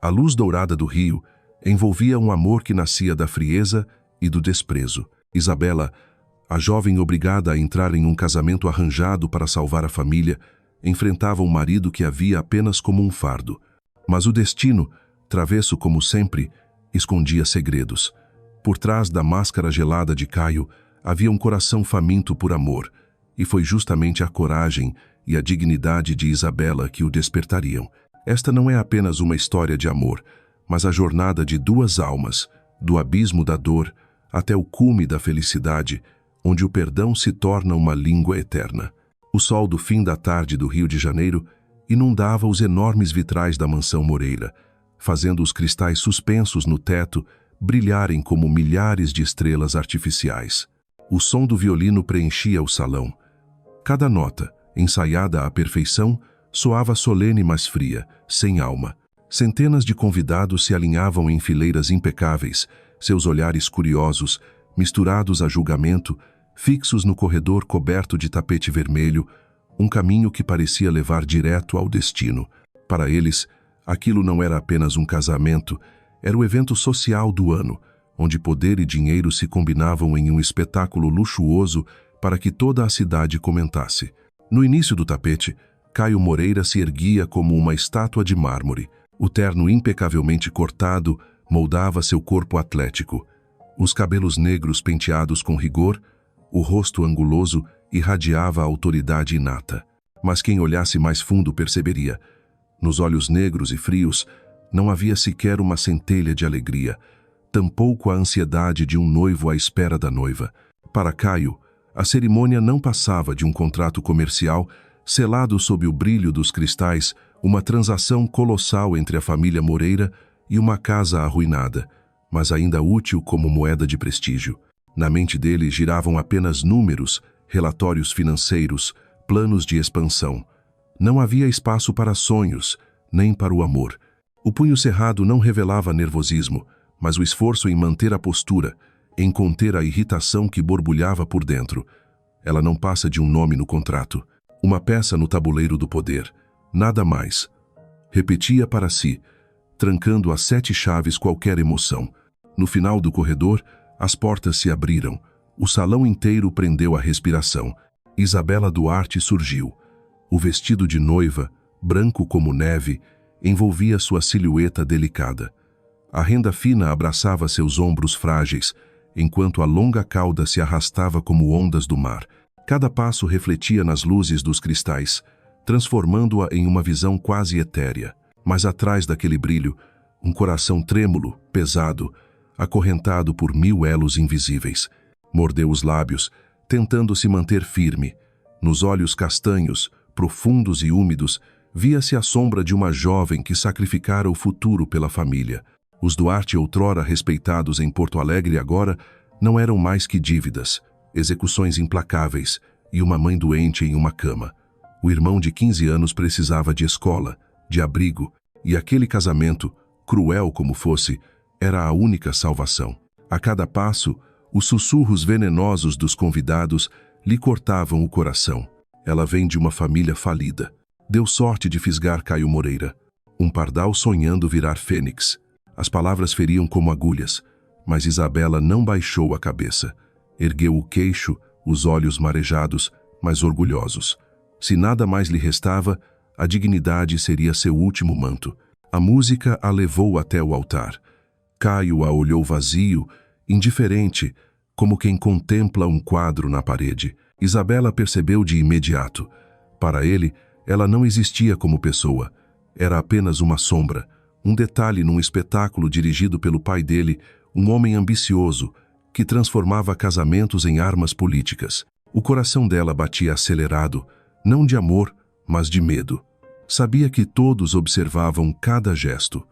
A luz dourada do rio envolvia um amor que nascia da frieza e do desprezo. Isabela, a jovem obrigada a entrar em um casamento arranjado para salvar a família, enfrentava um marido que a via apenas como um fardo. Mas o destino, travesso como sempre, escondia segredos. Por trás da máscara gelada de Caio, havia um coração faminto por amor, e foi justamente a coragem e a dignidade de Isabela que o despertariam. Esta não é apenas uma história de amor, mas a jornada de duas almas, do abismo da dor até o cume da felicidade, onde o perdão se torna uma língua eterna. O sol do fim da tarde do Rio de Janeiro inundava os enormes vitrais da mansão Moreira, fazendo os cristais suspensos no teto brilharem como milhares de estrelas artificiais. O som do violino preenchia o salão. Cada nota, ensaiada à perfeição, soava solene mas fria, sem alma. Centenas de convidados se alinhavam em fileiras impecáveis, seus olhares curiosos, misturados a julgamento, fixos no corredor coberto de tapete vermelho, um caminho que parecia levar direto ao destino. Para eles, aquilo não era apenas um casamento, era o evento social do ano, onde poder e dinheiro se combinavam em um espetáculo luxuoso para que toda a cidade comentasse. No início do tapete, Caio Moreira se erguia como uma estátua de mármore. O terno impecavelmente cortado moldava seu corpo atlético. Os cabelos negros penteados com rigor, o rosto anguloso irradiava a autoridade inata. Mas quem olhasse mais fundo perceberia. Nos olhos negros e frios, não havia sequer uma centelha de alegria, tampouco a ansiedade de um noivo à espera da noiva. Para Caio, a cerimônia não passava de um contrato comercial selado sob o brilho dos cristais, uma transação colossal entre a família Moreira e uma casa arruinada, mas ainda útil como moeda de prestígio. Na mente dele giravam apenas números, relatórios financeiros, planos de expansão. Não havia espaço para sonhos, nem para o amor. O punho cerrado não revelava nervosismo, mas o esforço em manter a postura, em conter a irritação que borbulhava por dentro. Ela não passa de um nome no contrato, uma peça no tabuleiro do poder, nada mais. Repetia para si, trancando a 7 chaves qualquer emoção. No final do corredor, as portas se abriram, o salão inteiro prendeu a respiração. Isabela Duarte surgiu. O vestido de noiva, branco como neve, envolvia sua silhueta delicada. A renda fina abraçava seus ombros frágeis, enquanto a longa cauda se arrastava como ondas do mar. Cada passo refletia nas luzes dos cristais, transformando-a em uma visão quase etérea. Mas atrás daquele brilho, um coração trêmulo, pesado, acorrentado por 1000 elos invisíveis. Mordeu os lábios, tentando se manter firme. Nos olhos castanhos, profundos e úmidos, via-se a sombra de uma jovem que sacrificara o futuro pela família. Os Duarte, outrora respeitados em Porto Alegre, agora não eram mais que dívidas, execuções implacáveis e uma mãe doente em uma cama. O irmão de 15 anos precisava de escola, de abrigo, e aquele casamento, cruel como fosse, era a única salvação. A cada passo, os sussurros venenosos dos convidados lhe cortavam o coração. Ela vem de uma família falida. Deu sorte de fisgar Caio Moreira. Um pardal sonhando virar fênix. As palavras feriam como agulhas, mas Isabela não baixou a cabeça. Ergueu o queixo, os olhos marejados, mas orgulhosos. Se nada mais lhe restava, a dignidade seria seu último manto. A música a levou até o altar. Caio a olhou vazio, indiferente, como quem contempla um quadro na parede. Isabela percebeu de imediato. Para ele, ela não existia como pessoa. Era apenas uma sombra, um detalhe num espetáculo dirigido pelo pai dele, um homem ambicioso, que transformava casamentos em armas políticas. O coração dela batia acelerado, não de amor, mas de medo. Sabia que todos observavam cada gesto.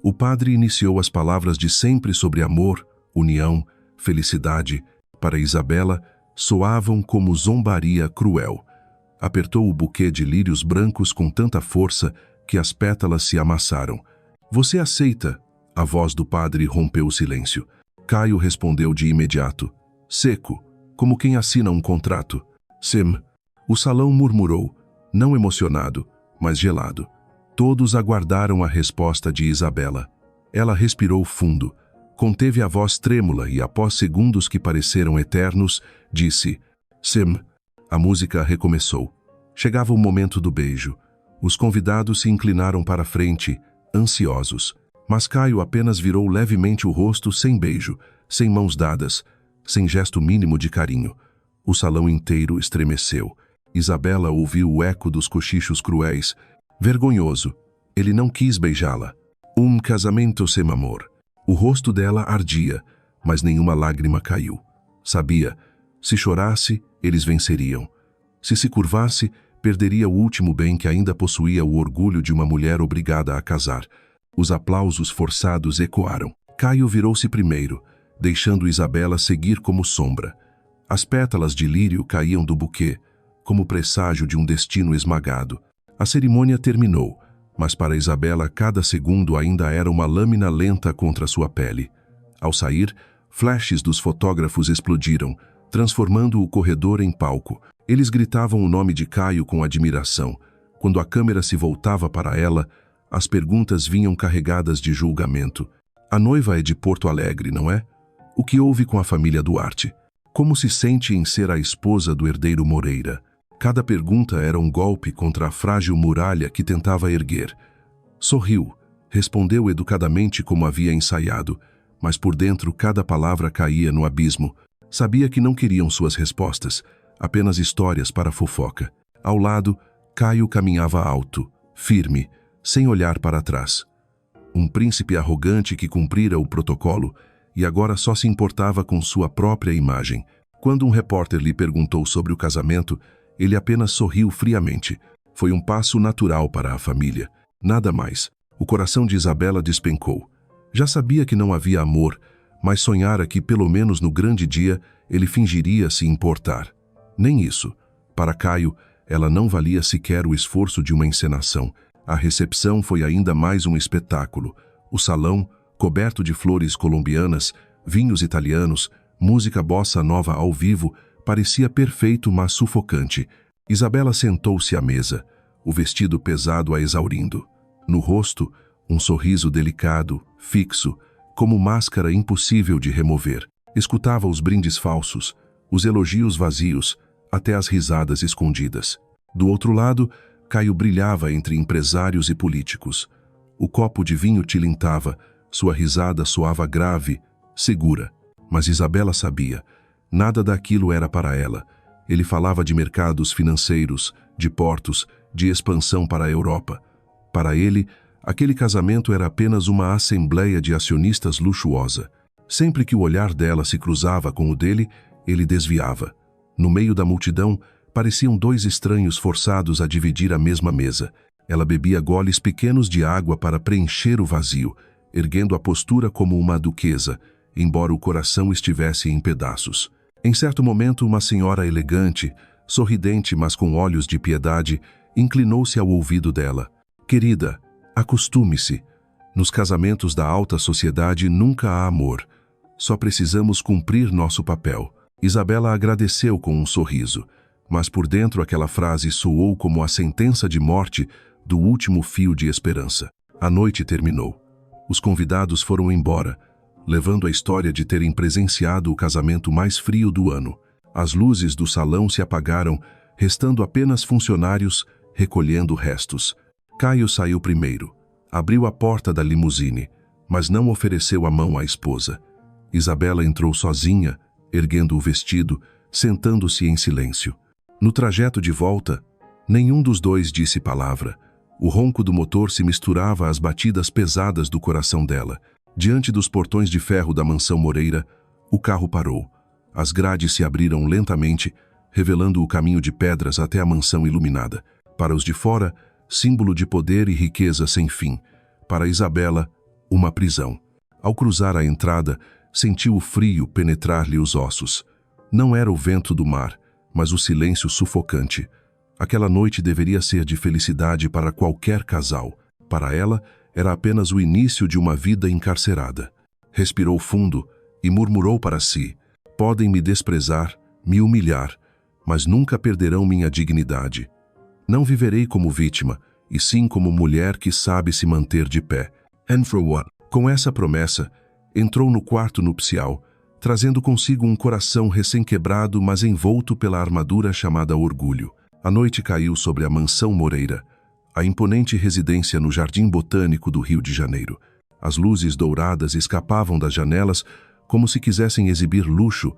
O padre iniciou as palavras de sempre sobre amor, união, felicidade. Para Isabela, soavam como zombaria cruel. Apertou o buquê de lírios brancos com tanta força que as pétalas se amassaram. "Você aceita?" A voz do padre rompeu o silêncio. Caio respondeu de imediato, seco, como quem assina um contrato. "Sim." O salão murmurou, não emocionado, mas gelado. Todos aguardaram a resposta de Isabela. Ela respirou fundo, conteve a voz trêmula e, após segundos que pareceram eternos, disse: Sim. A música recomeçou. Chegava o momento do beijo. Os convidados se inclinaram para a frente, ansiosos. Mas Caio apenas virou levemente o rosto sem beijo, sem mãos dadas, sem gesto mínimo de carinho. O salão inteiro estremeceu. Isabela ouviu o eco dos cochichos cruéis. Vergonhoso, ele não quis beijá-la. Um casamento sem amor. O rosto dela ardia, mas nenhuma lágrima caiu. Sabia, se chorasse, eles venceriam. Se curvasse, perderia o último bem que ainda possuía, o orgulho de uma mulher obrigada a casar. Os aplausos forçados ecoaram. Caio virou-se primeiro, deixando Isabela seguir como sombra. As pétalas de lírio caíam do buquê, como presságio de um destino esmagado. A cerimônia terminou, mas para Isabela cada segundo ainda era uma lâmina lenta contra sua pele. Ao sair, flashes dos fotógrafos explodiram, transformando o corredor em palco. Eles gritavam o nome de Caio com admiração. Quando a câmera se voltava para ela, as perguntas vinham carregadas de julgamento. A noiva é de Porto Alegre, não é? O que houve com a família Duarte? Como se sente em ser a esposa do herdeiro Moreira? Cada pergunta era um golpe contra a frágil muralha que tentava erguer. Sorriu, respondeu educadamente como havia ensaiado, mas por dentro cada palavra caía no abismo. Sabia que não queriam suas respostas, apenas histórias para a fofoca. Ao lado, Caio caminhava alto, firme, sem olhar para trás. Um príncipe arrogante que cumprira o protocolo e agora só se importava com sua própria imagem. Quando um repórter lhe perguntou sobre o casamento, ele apenas sorriu friamente. Foi um passo natural para a família. Nada mais. O coração de Isabela despencou. Já sabia que não havia amor, mas sonhara que, pelo menos no grande dia, ele fingiria se importar. Nem isso. Para Caio, ela não valia sequer o esforço de uma encenação. A recepção foi ainda mais um espetáculo. O salão, coberto de flores colombianas, vinhos italianos, música bossa nova ao vivo, parecia perfeito, mas sufocante. Isabela sentou-se à mesa, o vestido pesado a exaurindo. No rosto, um sorriso delicado, fixo, como máscara impossível de remover. Escutava os brindes falsos, os elogios vazios, até as risadas escondidas. Do outro lado, Caio brilhava entre empresários e políticos. O copo de vinho tilintava, sua risada soava grave, segura. Mas Isabela sabia, nada daquilo era para ela. Ele falava de mercados financeiros, de portos, de expansão para a Europa. Para ele, aquele casamento era apenas uma assembleia de acionistas luxuosa. Sempre que o olhar dela se cruzava com o dele, ele desviava. No meio da multidão, pareciam dois estranhos forçados a dividir a mesma mesa. Ela bebia goles pequenos de água para preencher o vazio, erguendo a postura como uma duquesa, embora o coração estivesse em pedaços. Em certo momento, uma senhora elegante, sorridente mas com olhos de piedade, inclinou-se ao ouvido dela. Querida, acostume-se. Nos casamentos da alta sociedade nunca há amor. Só precisamos cumprir nosso papel. Isabela agradeceu com um sorriso, mas por dentro aquela frase soou como a sentença de morte do último fio de esperança. A noite terminou. Os convidados foram embora, levando a história de terem presenciado o casamento mais frio do ano. As luzes do salão se apagaram, restando apenas funcionários recolhendo restos. Caio saiu primeiro. Abriu a porta da limusine, mas não ofereceu a mão à esposa. Isabela entrou sozinha, erguendo o vestido, sentando-se em silêncio. No trajeto de volta, nenhum dos dois disse palavra. O ronco do motor se misturava às batidas pesadas do coração dela. Diante dos portões de ferro da mansão Moreira, o carro parou. As grades se abriram lentamente, revelando o caminho de pedras até a mansão iluminada. Para os de fora, símbolo de poder e riqueza sem fim. Para Isabela, uma prisão. Ao cruzar a entrada, sentiu o frio penetrar-lhe os ossos. Não era o vento do mar, mas o silêncio sufocante. Aquela noite deveria ser de felicidade para qualquer casal. Para ela, era apenas o início de uma vida encarcerada. Respirou fundo e murmurou para si: podem me desprezar, me humilhar, mas nunca perderão minha dignidade. Não viverei como vítima, e sim como mulher que sabe se manter de pé. And for one. Com essa promessa, entrou no quarto nupcial, trazendo consigo um coração recém-quebrado, mas envolto pela armadura chamada orgulho. A noite caiu sobre a Mansão Moreira, a imponente residência no Jardim Botânico do Rio de Janeiro. As luzes douradas escapavam das janelas como se quisessem exibir luxo,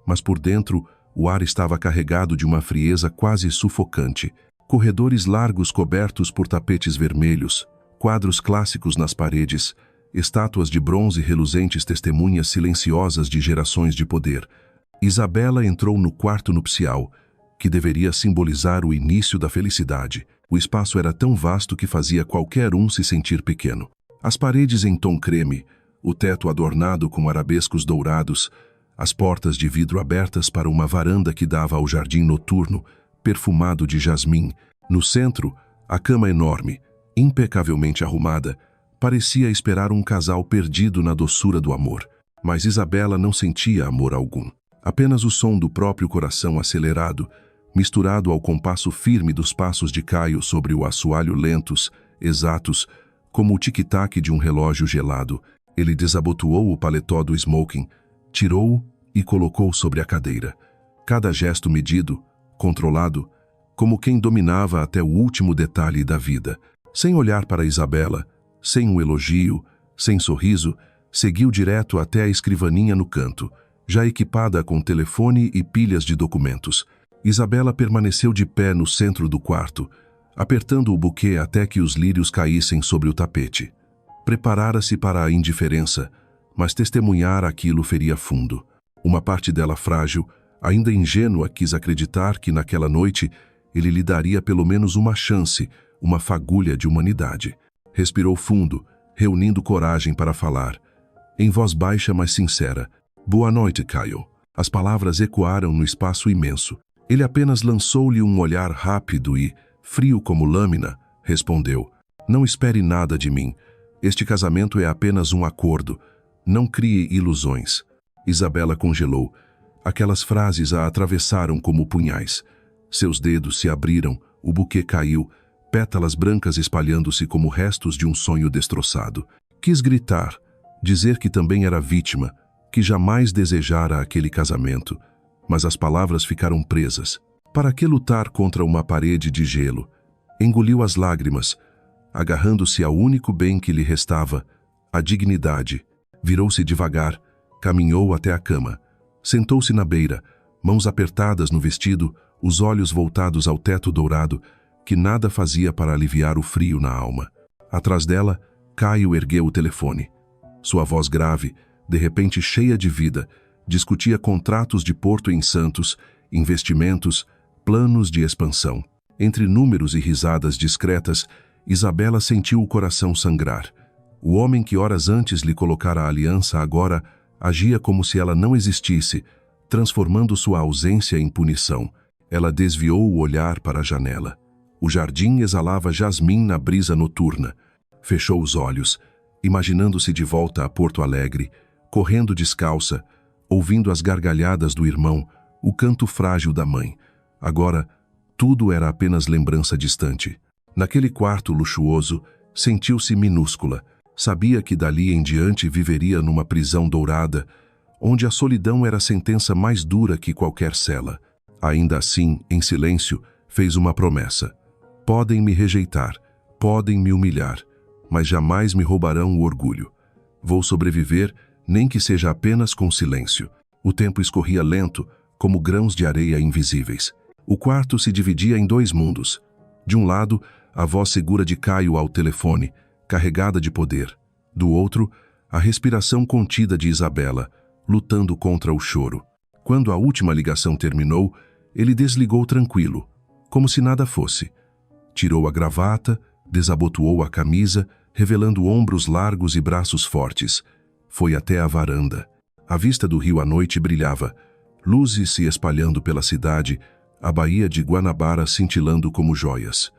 mas por dentro o ar estava carregado de uma frieza quase sufocante. Corredores largos cobertos por tapetes vermelhos, quadros clássicos nas paredes, estátuas de bronze reluzentes, testemunhas silenciosas de gerações de poder. Isabela entrou no quarto nupcial, que deveria simbolizar o início da felicidade. O espaço era tão vasto que fazia qualquer um se sentir pequeno. As paredes em tom creme, o teto adornado com arabescos dourados, as portas de vidro abertas para uma varanda que dava ao jardim noturno, perfumado de jasmim. No centro, a cama enorme, impecavelmente arrumada, parecia esperar um casal perdido na doçura do amor. Mas Isabela não sentia amor algum. Apenas o som do próprio coração acelerado, misturado ao compasso firme dos passos de Caio sobre o assoalho lentos, exatos, como o tic-tac de um relógio gelado. Ele desabotoou o paletó do smoking, tirou-o e colocou sobre a cadeira. Cada gesto medido, controlado, como quem dominava até o último detalhe da vida. Sem olhar para Isabela, sem um elogio, sem sorriso, seguiu direto até a escrivaninha no canto, já equipada com telefone e pilhas de documentos. Isabela permaneceu de pé no centro do quarto, apertando o buquê até que os lírios caíssem sobre o tapete. Preparara-se para a indiferença, mas testemunhar aquilo feria fundo. Uma parte dela frágil, ainda ingênua, quis acreditar que naquela noite ele lhe daria pelo menos uma chance, uma fagulha de humanidade. Respirou fundo, reunindo coragem para falar. Em voz baixa, mas sincera. Boa noite, Caio. As palavras ecoaram no espaço imenso. Ele apenas lançou-lhe um olhar rápido e, frio como lâmina, respondeu. Não espere nada de mim. Este casamento é apenas um acordo. Não crie ilusões. Isabela congelou. Aquelas frases a atravessaram como punhais. Seus dedos se abriram, o buquê caiu, pétalas brancas espalhando-se como restos de um sonho destroçado. Quis gritar, dizer que também era vítima, que jamais desejara aquele casamento, mas as palavras ficaram presas. Para que lutar contra uma parede de gelo? Engoliu as lágrimas, agarrando-se ao único bem que lhe restava, a dignidade. Virou-se devagar, caminhou até a cama. Sentou-se na beira, mãos apertadas no vestido, os olhos voltados ao teto dourado, que nada fazia para aliviar o frio na alma. Atrás dela, Caio ergueu o telefone. Sua voz grave, de repente cheia de vida, discutia contratos de Porto em Santos, investimentos, planos de expansão. Entre números e risadas discretas, Isabela sentiu o coração sangrar. O homem que horas antes lhe colocara a aliança agora agia como se ela não existisse, transformando sua ausência em punição. Ela desviou o olhar para a janela. O jardim exalava jasmim na brisa noturna. Fechou os olhos, imaginando-se de volta a Porto Alegre, correndo descalça, ouvindo as gargalhadas do irmão, o canto frágil da mãe. Agora, tudo era apenas lembrança distante. Naquele quarto luxuoso, sentiu-se minúscula. Sabia que dali em diante viveria numa prisão dourada, onde a solidão era a sentença mais dura que qualquer cela. Ainda assim, em silêncio, fez uma promessa. Podem me rejeitar, podem me humilhar, mas jamais me roubarão o orgulho. Vou sobreviver, nem que seja apenas com silêncio. O tempo escorria lento, como grãos de areia invisíveis. O quarto se dividia em dois mundos. De um lado, a voz segura de Caio ao telefone, carregada de poder. Do outro, a respiração contida de Isabela, lutando contra o choro. Quando a última ligação terminou, ele desligou tranquilo, como se nada fosse. Tirou a gravata, desabotoou a camisa, revelando ombros largos e braços fortes. Foi até a varanda. A vista do rio à noite brilhava, luzes se espalhando pela cidade, a baía de Guanabara cintilando como joias.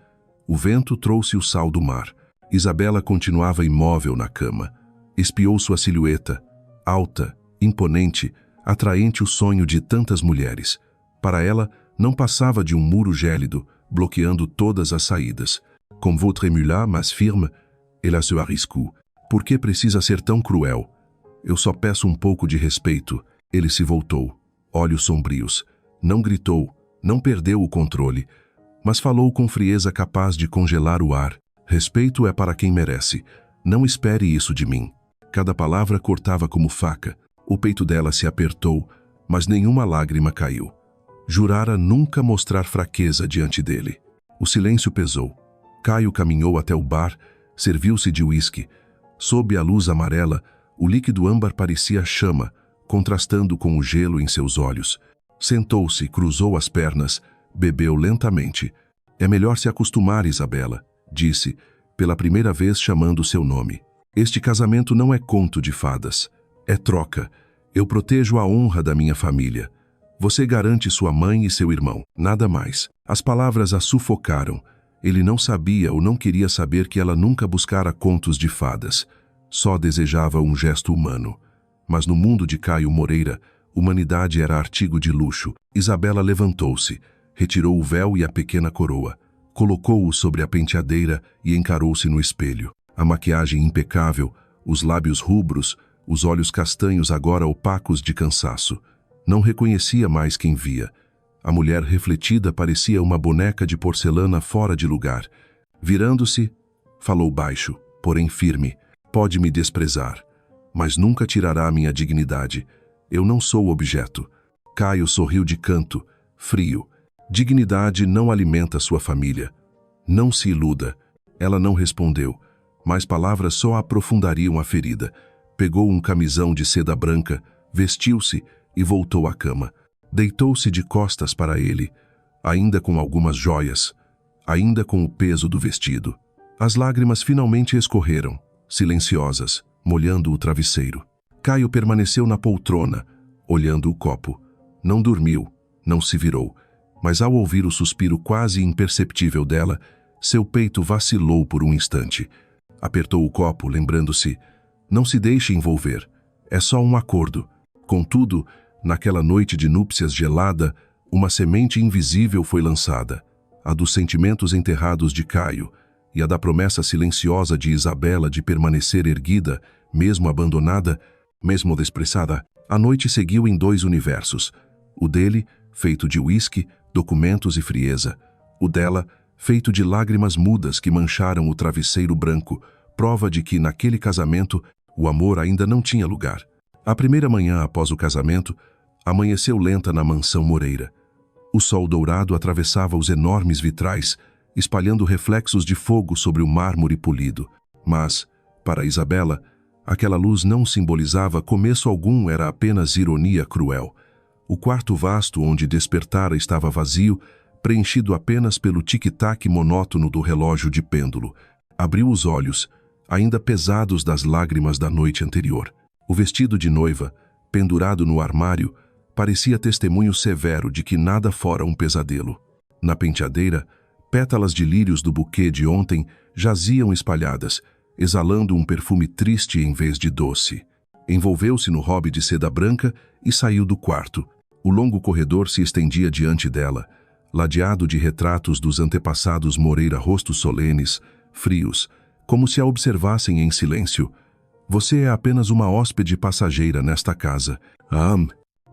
O vento trouxe o sal do mar. Isabela continuava imóvel na cama. Espiou sua silhueta, alta, imponente, atraente o sonho de tantas mulheres. Para ela, não passava de um muro gélido, bloqueando todas as saídas. Comme votre émula, mas firme, ela se arriscou. Por que precisa ser tão cruel? Eu só peço um pouco de respeito. Ele se voltou, olhos sombrios. Não gritou, não perdeu o controle, mas falou com frieza capaz de congelar o ar. Respeito é para quem merece. Não espere isso de mim. Cada palavra cortava como faca. O peito dela se apertou, mas nenhuma lágrima caiu. Jurara nunca mostrar fraqueza diante dele. O silêncio pesou. Caio caminhou até o bar, serviu-se de uísque. Sob a luz amarela, o líquido âmbar parecia chama, contrastando com o gelo em seus olhos. Sentou-se, cruzou as pernas, bebeu lentamente. É melhor se acostumar, Isabela, disse, pela primeira vez chamando seu nome. Este casamento não é conto de fadas. É troca. Eu protejo a honra da minha família. Você garante sua mãe e seu irmão, nada mais. As palavras a sufocaram. Ele não sabia ou não queria saber que ela nunca buscara contos de fadas. Só desejava um gesto humano. Mas no mundo de Caio Moreira, humanidade era artigo de luxo. Isabela levantou-se, retirou o véu e a pequena coroa, colocou-o sobre a penteadeira e encarou-se no espelho. A maquiagem impecável, os lábios rubros, os olhos castanhos agora opacos de cansaço. Não reconhecia mais quem via. A mulher refletida parecia uma boneca de porcelana fora de lugar. Virando-se, falou baixo, porém firme. Pode me desprezar, mas nunca tirará minha dignidade. Eu não sou objeto. Caio sorriu de canto, frio. Dignidade não alimenta sua família. Não se iluda. Ela não respondeu, mas palavras só aprofundariam a ferida. Pegou um camisão de seda branca, vestiu-se e voltou à cama. Deitou-se de costas para ele, ainda com algumas joias, ainda com o peso do vestido. As lágrimas finalmente escorreram, silenciosas, molhando o travesseiro. Caio permaneceu na poltrona, olhando o copo. Não dormiu, não se virou, mas ao ouvir o suspiro quase imperceptível dela, seu peito vacilou por um instante. Apertou o copo, lembrando-se, não se deixe envolver, é só um acordo. Contudo, naquela noite de núpcias gelada, uma semente invisível foi lançada, a dos sentimentos enterrados de Caio e a da promessa silenciosa de Isabela de permanecer erguida, mesmo abandonada, mesmo desprezada. A noite seguiu em dois universos, o dele, feito de uísque, documentos e frieza, o dela, feito de lágrimas mudas que mancharam o travesseiro branco, prova de que, naquele casamento, o amor ainda não tinha lugar. A primeira manhã após o casamento, amanheceu lenta na mansão Moreira. O sol dourado atravessava os enormes vitrais, espalhando reflexos de fogo sobre o mármore polido. Mas, para Isabela, aquela luz não simbolizava começo algum, era apenas ironia cruel. O quarto vasto onde despertara estava vazio, preenchido apenas pelo tic-tac monótono do relógio de pêndulo. Abriu os olhos, ainda pesados das lágrimas da noite anterior. O vestido de noiva, pendurado no armário, parecia testemunho severo de que nada fora um pesadelo. Na penteadeira, pétalas de lírios do buquê de ontem jaziam espalhadas, exalando um perfume triste em vez de doce. Envolveu-se no robe de seda branca e saiu do quarto. O longo corredor se estendia diante dela, ladeado de retratos dos antepassados Moreira, rostos solenes, frios, como se a observassem em silêncio. Você é apenas uma hóspede passageira nesta casa.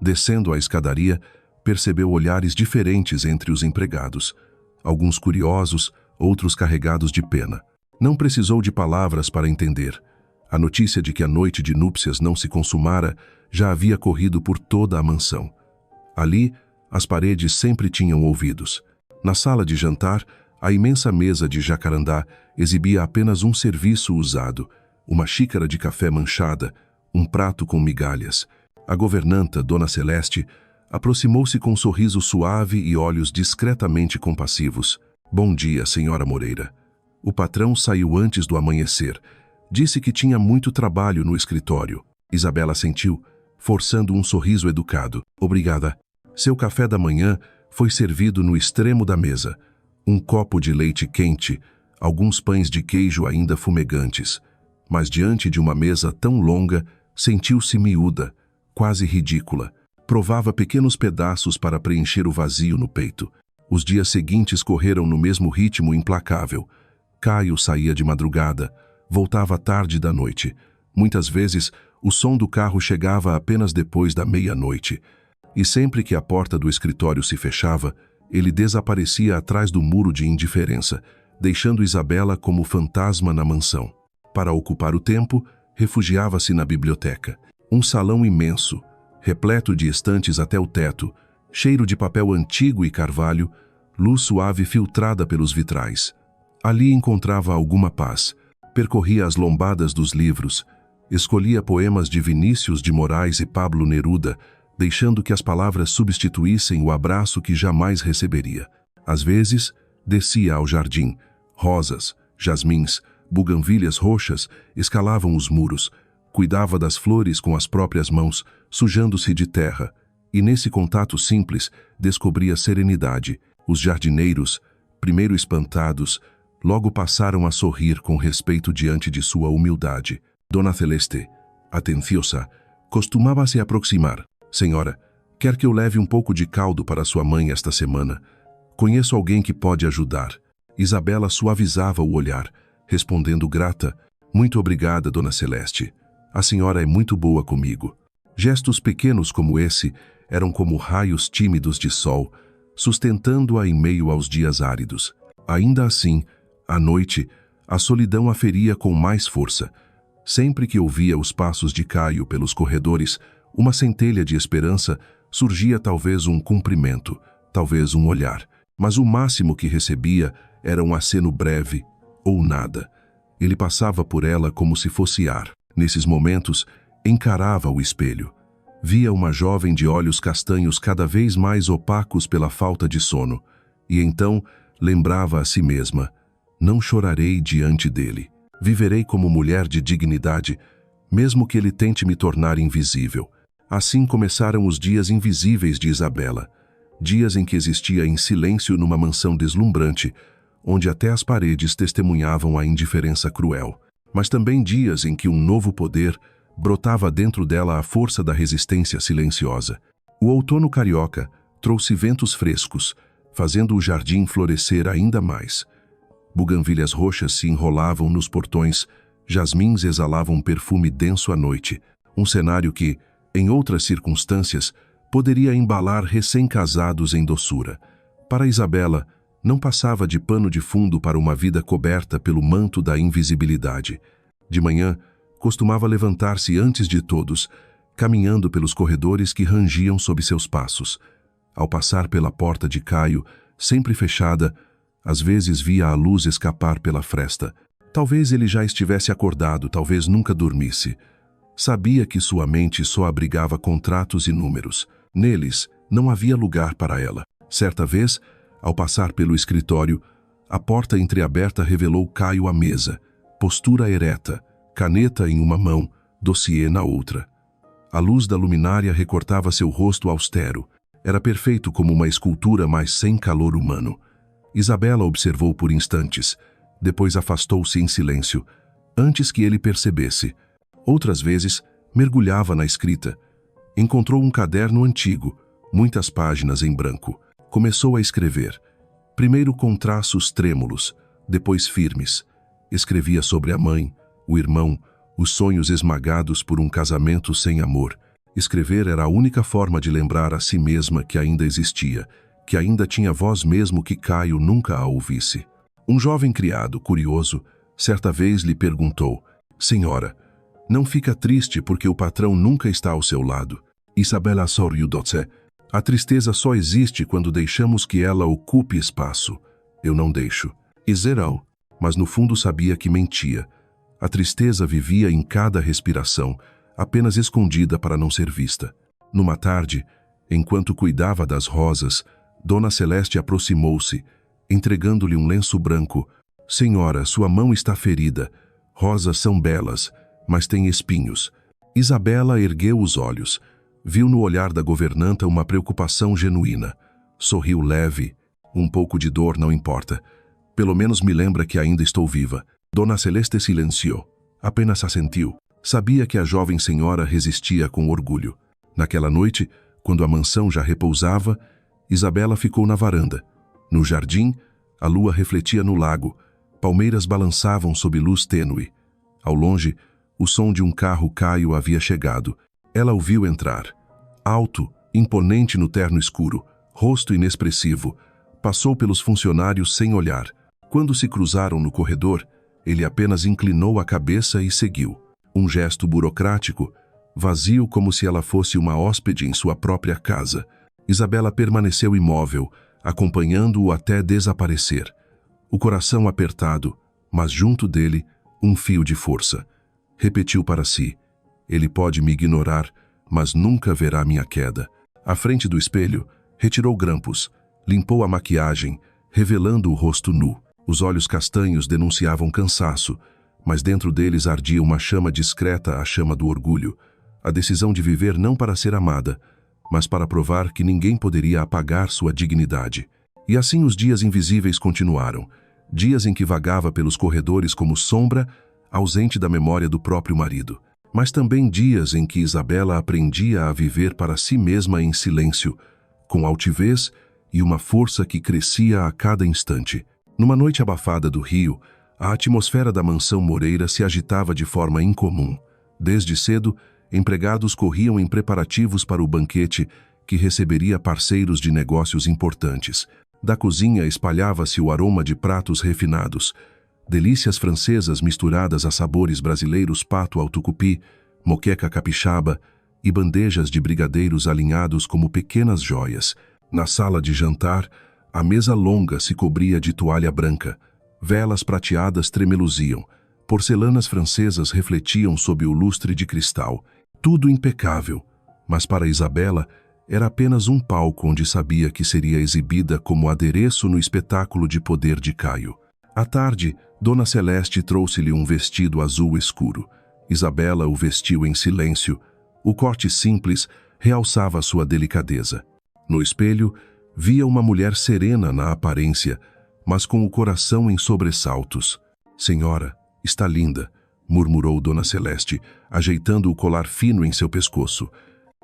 Descendo a escadaria, percebeu olhares diferentes entre os empregados. Alguns curiosos, outros carregados de pena. Não precisou de palavras para entender. A notícia de que a noite de núpcias não se consumara já havia corrido por toda a mansão. Ali, as paredes sempre tinham ouvidos. Na sala de jantar, a imensa mesa de jacarandá exibia apenas um serviço usado, uma xícara de café manchada, um prato com migalhas. A governanta, Dona Celeste, aproximou-se com um sorriso suave e olhos discretamente compassivos. Bom dia, senhora Moreira. O patrão saiu antes do amanhecer. Disse que tinha muito trabalho no escritório. Isabela sentiu, forçando um sorriso educado. Obrigada. Seu café da manhã foi servido no extremo da mesa. Um copo de leite quente, alguns pães de queijo ainda fumegantes. Mas diante de uma mesa tão longa, sentiu-se miúda, quase ridícula. Provava pequenos pedaços para preencher o vazio no peito. Os dias seguintes correram no mesmo ritmo implacável. Caio saía de madrugada, voltava tarde da noite. Muitas vezes, o som do carro chegava apenas depois da meia-noite. E sempre que a porta do escritório se fechava, ele desaparecia atrás do muro de indiferença, deixando Isabela como fantasma na mansão. Para ocupar o tempo, refugiava-se na biblioteca. Um salão imenso, repleto de estantes até o teto, cheiro de papel antigo e carvalho, luz suave filtrada pelos vitrais. Ali encontrava alguma paz. Percorria as lombadas dos livros, escolhia poemas de Vinícius de Moraes e Pablo Neruda, deixando que as palavras substituíssem o abraço que jamais receberia. Às vezes, descia ao jardim. Rosas, jasmins, buganvílias roxas escalavam os muros. Cuidava das flores com as próprias mãos, sujando-se de terra. E nesse contato simples, descobria serenidade. Os jardineiros, primeiro espantados, logo passaram a sorrir com respeito diante de sua humildade. Dona Celeste, atenciosa, costumava se aproximar. Senhora, quer que eu leve um pouco de caldo para sua mãe esta semana? Conheço alguém que pode ajudar. Isabela suavizava o olhar, respondendo grata, muito obrigada, Dona Celeste. A senhora é muito boa comigo. Gestos pequenos como esse eram como raios tímidos de sol, sustentando-a em meio aos dias áridos. Ainda assim, à noite, a solidão a feria com mais força. Sempre que ouvia os passos de Caio pelos corredores, uma centelha de esperança, surgia talvez um cumprimento, talvez um olhar. Mas o máximo que recebia era um aceno breve, ou nada. Ele passava por ela como se fosse ar. Nesses momentos, encarava o espelho. Via uma jovem de olhos castanhos cada vez mais opacos pela falta de sono. E então, lembrava a si mesma, não chorarei diante dele. Viverei como mulher de dignidade, mesmo que ele tente me tornar invisível. Assim começaram os dias invisíveis de Isabela. Dias em que existia em silêncio numa mansão deslumbrante, onde até as paredes testemunhavam a indiferença cruel. Mas também dias em que um novo poder brotava dentro dela a força da resistência silenciosa. O outono carioca trouxe ventos frescos, fazendo o jardim florescer ainda mais. Buganvílias roxas se enrolavam nos portões, jasmins exalavam um perfume denso à noite, um cenário que, em outras circunstâncias, poderia embalar recém-casados em doçura. Para Isabela, não passava de pano de fundo para uma vida coberta pelo manto da invisibilidade. De manhã, costumava levantar-se antes de todos, caminhando pelos corredores que rangiam sob seus passos. Ao passar pela porta de Caio, sempre fechada, às vezes via a luz escapar pela fresta. Talvez ele já estivesse acordado, talvez nunca dormisse. Sabia que sua mente só abrigava contratos e números. Neles, não havia lugar para ela. Certa vez, ao passar pelo escritório, a porta entreaberta revelou Caio à mesa, postura ereta, caneta em uma mão, dossiê na outra. A luz da luminária recortava seu rosto austero. Era perfeito como uma escultura, mas sem calor humano. Isabela observou por instantes, depois afastou-se em silêncio, antes que ele percebesse. Outras vezes, mergulhava na escrita. Encontrou um caderno antigo, muitas páginas em branco. Começou a escrever. Primeiro com traços trêmulos, depois firmes. Escrevia sobre a mãe, o irmão, os sonhos esmagados por um casamento sem amor. Escrever era a única forma de lembrar a si mesma que ainda existia, que ainda tinha voz mesmo que Caio nunca a ouvisse. Um jovem criado, curioso, certa vez lhe perguntou: Senhora, não fica triste porque o patrão nunca está ao seu lado? Isabela sorriu doce. A tristeza só existe quando deixamos que ela ocupe espaço. Eu não deixo. E zerou, mas no fundo sabia que mentia. A tristeza vivia em cada respiração, apenas escondida para não ser vista. Numa tarde, enquanto cuidava das rosas, Dona Celeste aproximou-se, entregando-lhe um lenço branco. Senhora, sua mão está ferida. Rosas são belas, mas têm espinhos. Isabela ergueu os olhos. Viu no olhar da governanta uma preocupação genuína. Sorriu leve. Um pouco de dor não importa. Pelo menos me lembra que ainda estou viva. Dona Celeste silenciou. Apenas assentiu. Sabia que a jovem senhora resistia com orgulho. Naquela noite, quando a mansão já repousava, Isabela ficou na varanda. No jardim, a lua refletia no lago. Palmeiras balançavam sob luz tênue. Ao longe, o som de um carro Caio havia chegado. Ela o viu entrar. Alto, imponente no terno escuro, rosto inexpressivo, passou pelos funcionários sem olhar. Quando se cruzaram no corredor, ele apenas inclinou a cabeça e seguiu. Um gesto burocrático, vazio como se ela fosse uma hóspede em sua própria casa. Isabela permaneceu imóvel, acompanhando-o até desaparecer. O coração apertado, mas junto dele, um fio de força. Repetiu para si: ele pode me ignorar, mas nunca verá minha queda. À frente do espelho, retirou grampos, limpou a maquiagem, revelando o rosto nu. Os olhos castanhos denunciavam cansaço, mas dentro deles ardia uma chama discreta, a chama do orgulho. A decisão de viver não para ser amada, mas para provar que ninguém poderia apagar sua dignidade. E assim os dias invisíveis continuaram. Dias em que vagava pelos corredores como sombra, ausente da memória do próprio marido. Mas também dias em que Isabela aprendia a viver para si mesma em silêncio, com altivez e uma força que crescia a cada instante. Numa noite abafada do Rio, a atmosfera da mansão Moreira se agitava de forma incomum. Desde cedo, empregados corriam em preparativos para o banquete que receberia parceiros de negócios importantes. Da cozinha espalhava-se o aroma de pratos refinados, delícias francesas misturadas a sabores brasileiros, pato ao tucupi, moqueca capixaba e bandejas de brigadeiros alinhados como pequenas joias. Na sala de jantar, a mesa longa se cobria de toalha branca. Velas prateadas tremeluziam. Porcelanas francesas refletiam sob o lustre de cristal. Tudo impecável, mas para Isabela era apenas um palco onde sabia que seria exibida como adereço no espetáculo de poder de Caio. À tarde, Dona Celeste trouxe-lhe um vestido azul escuro. Isabela o vestiu em silêncio. O corte simples realçava sua delicadeza. No espelho, via uma mulher serena na aparência, mas com o coração em sobressaltos. "Senhora, está linda", murmurou Dona Celeste, ajeitando o colar fino em seu pescoço.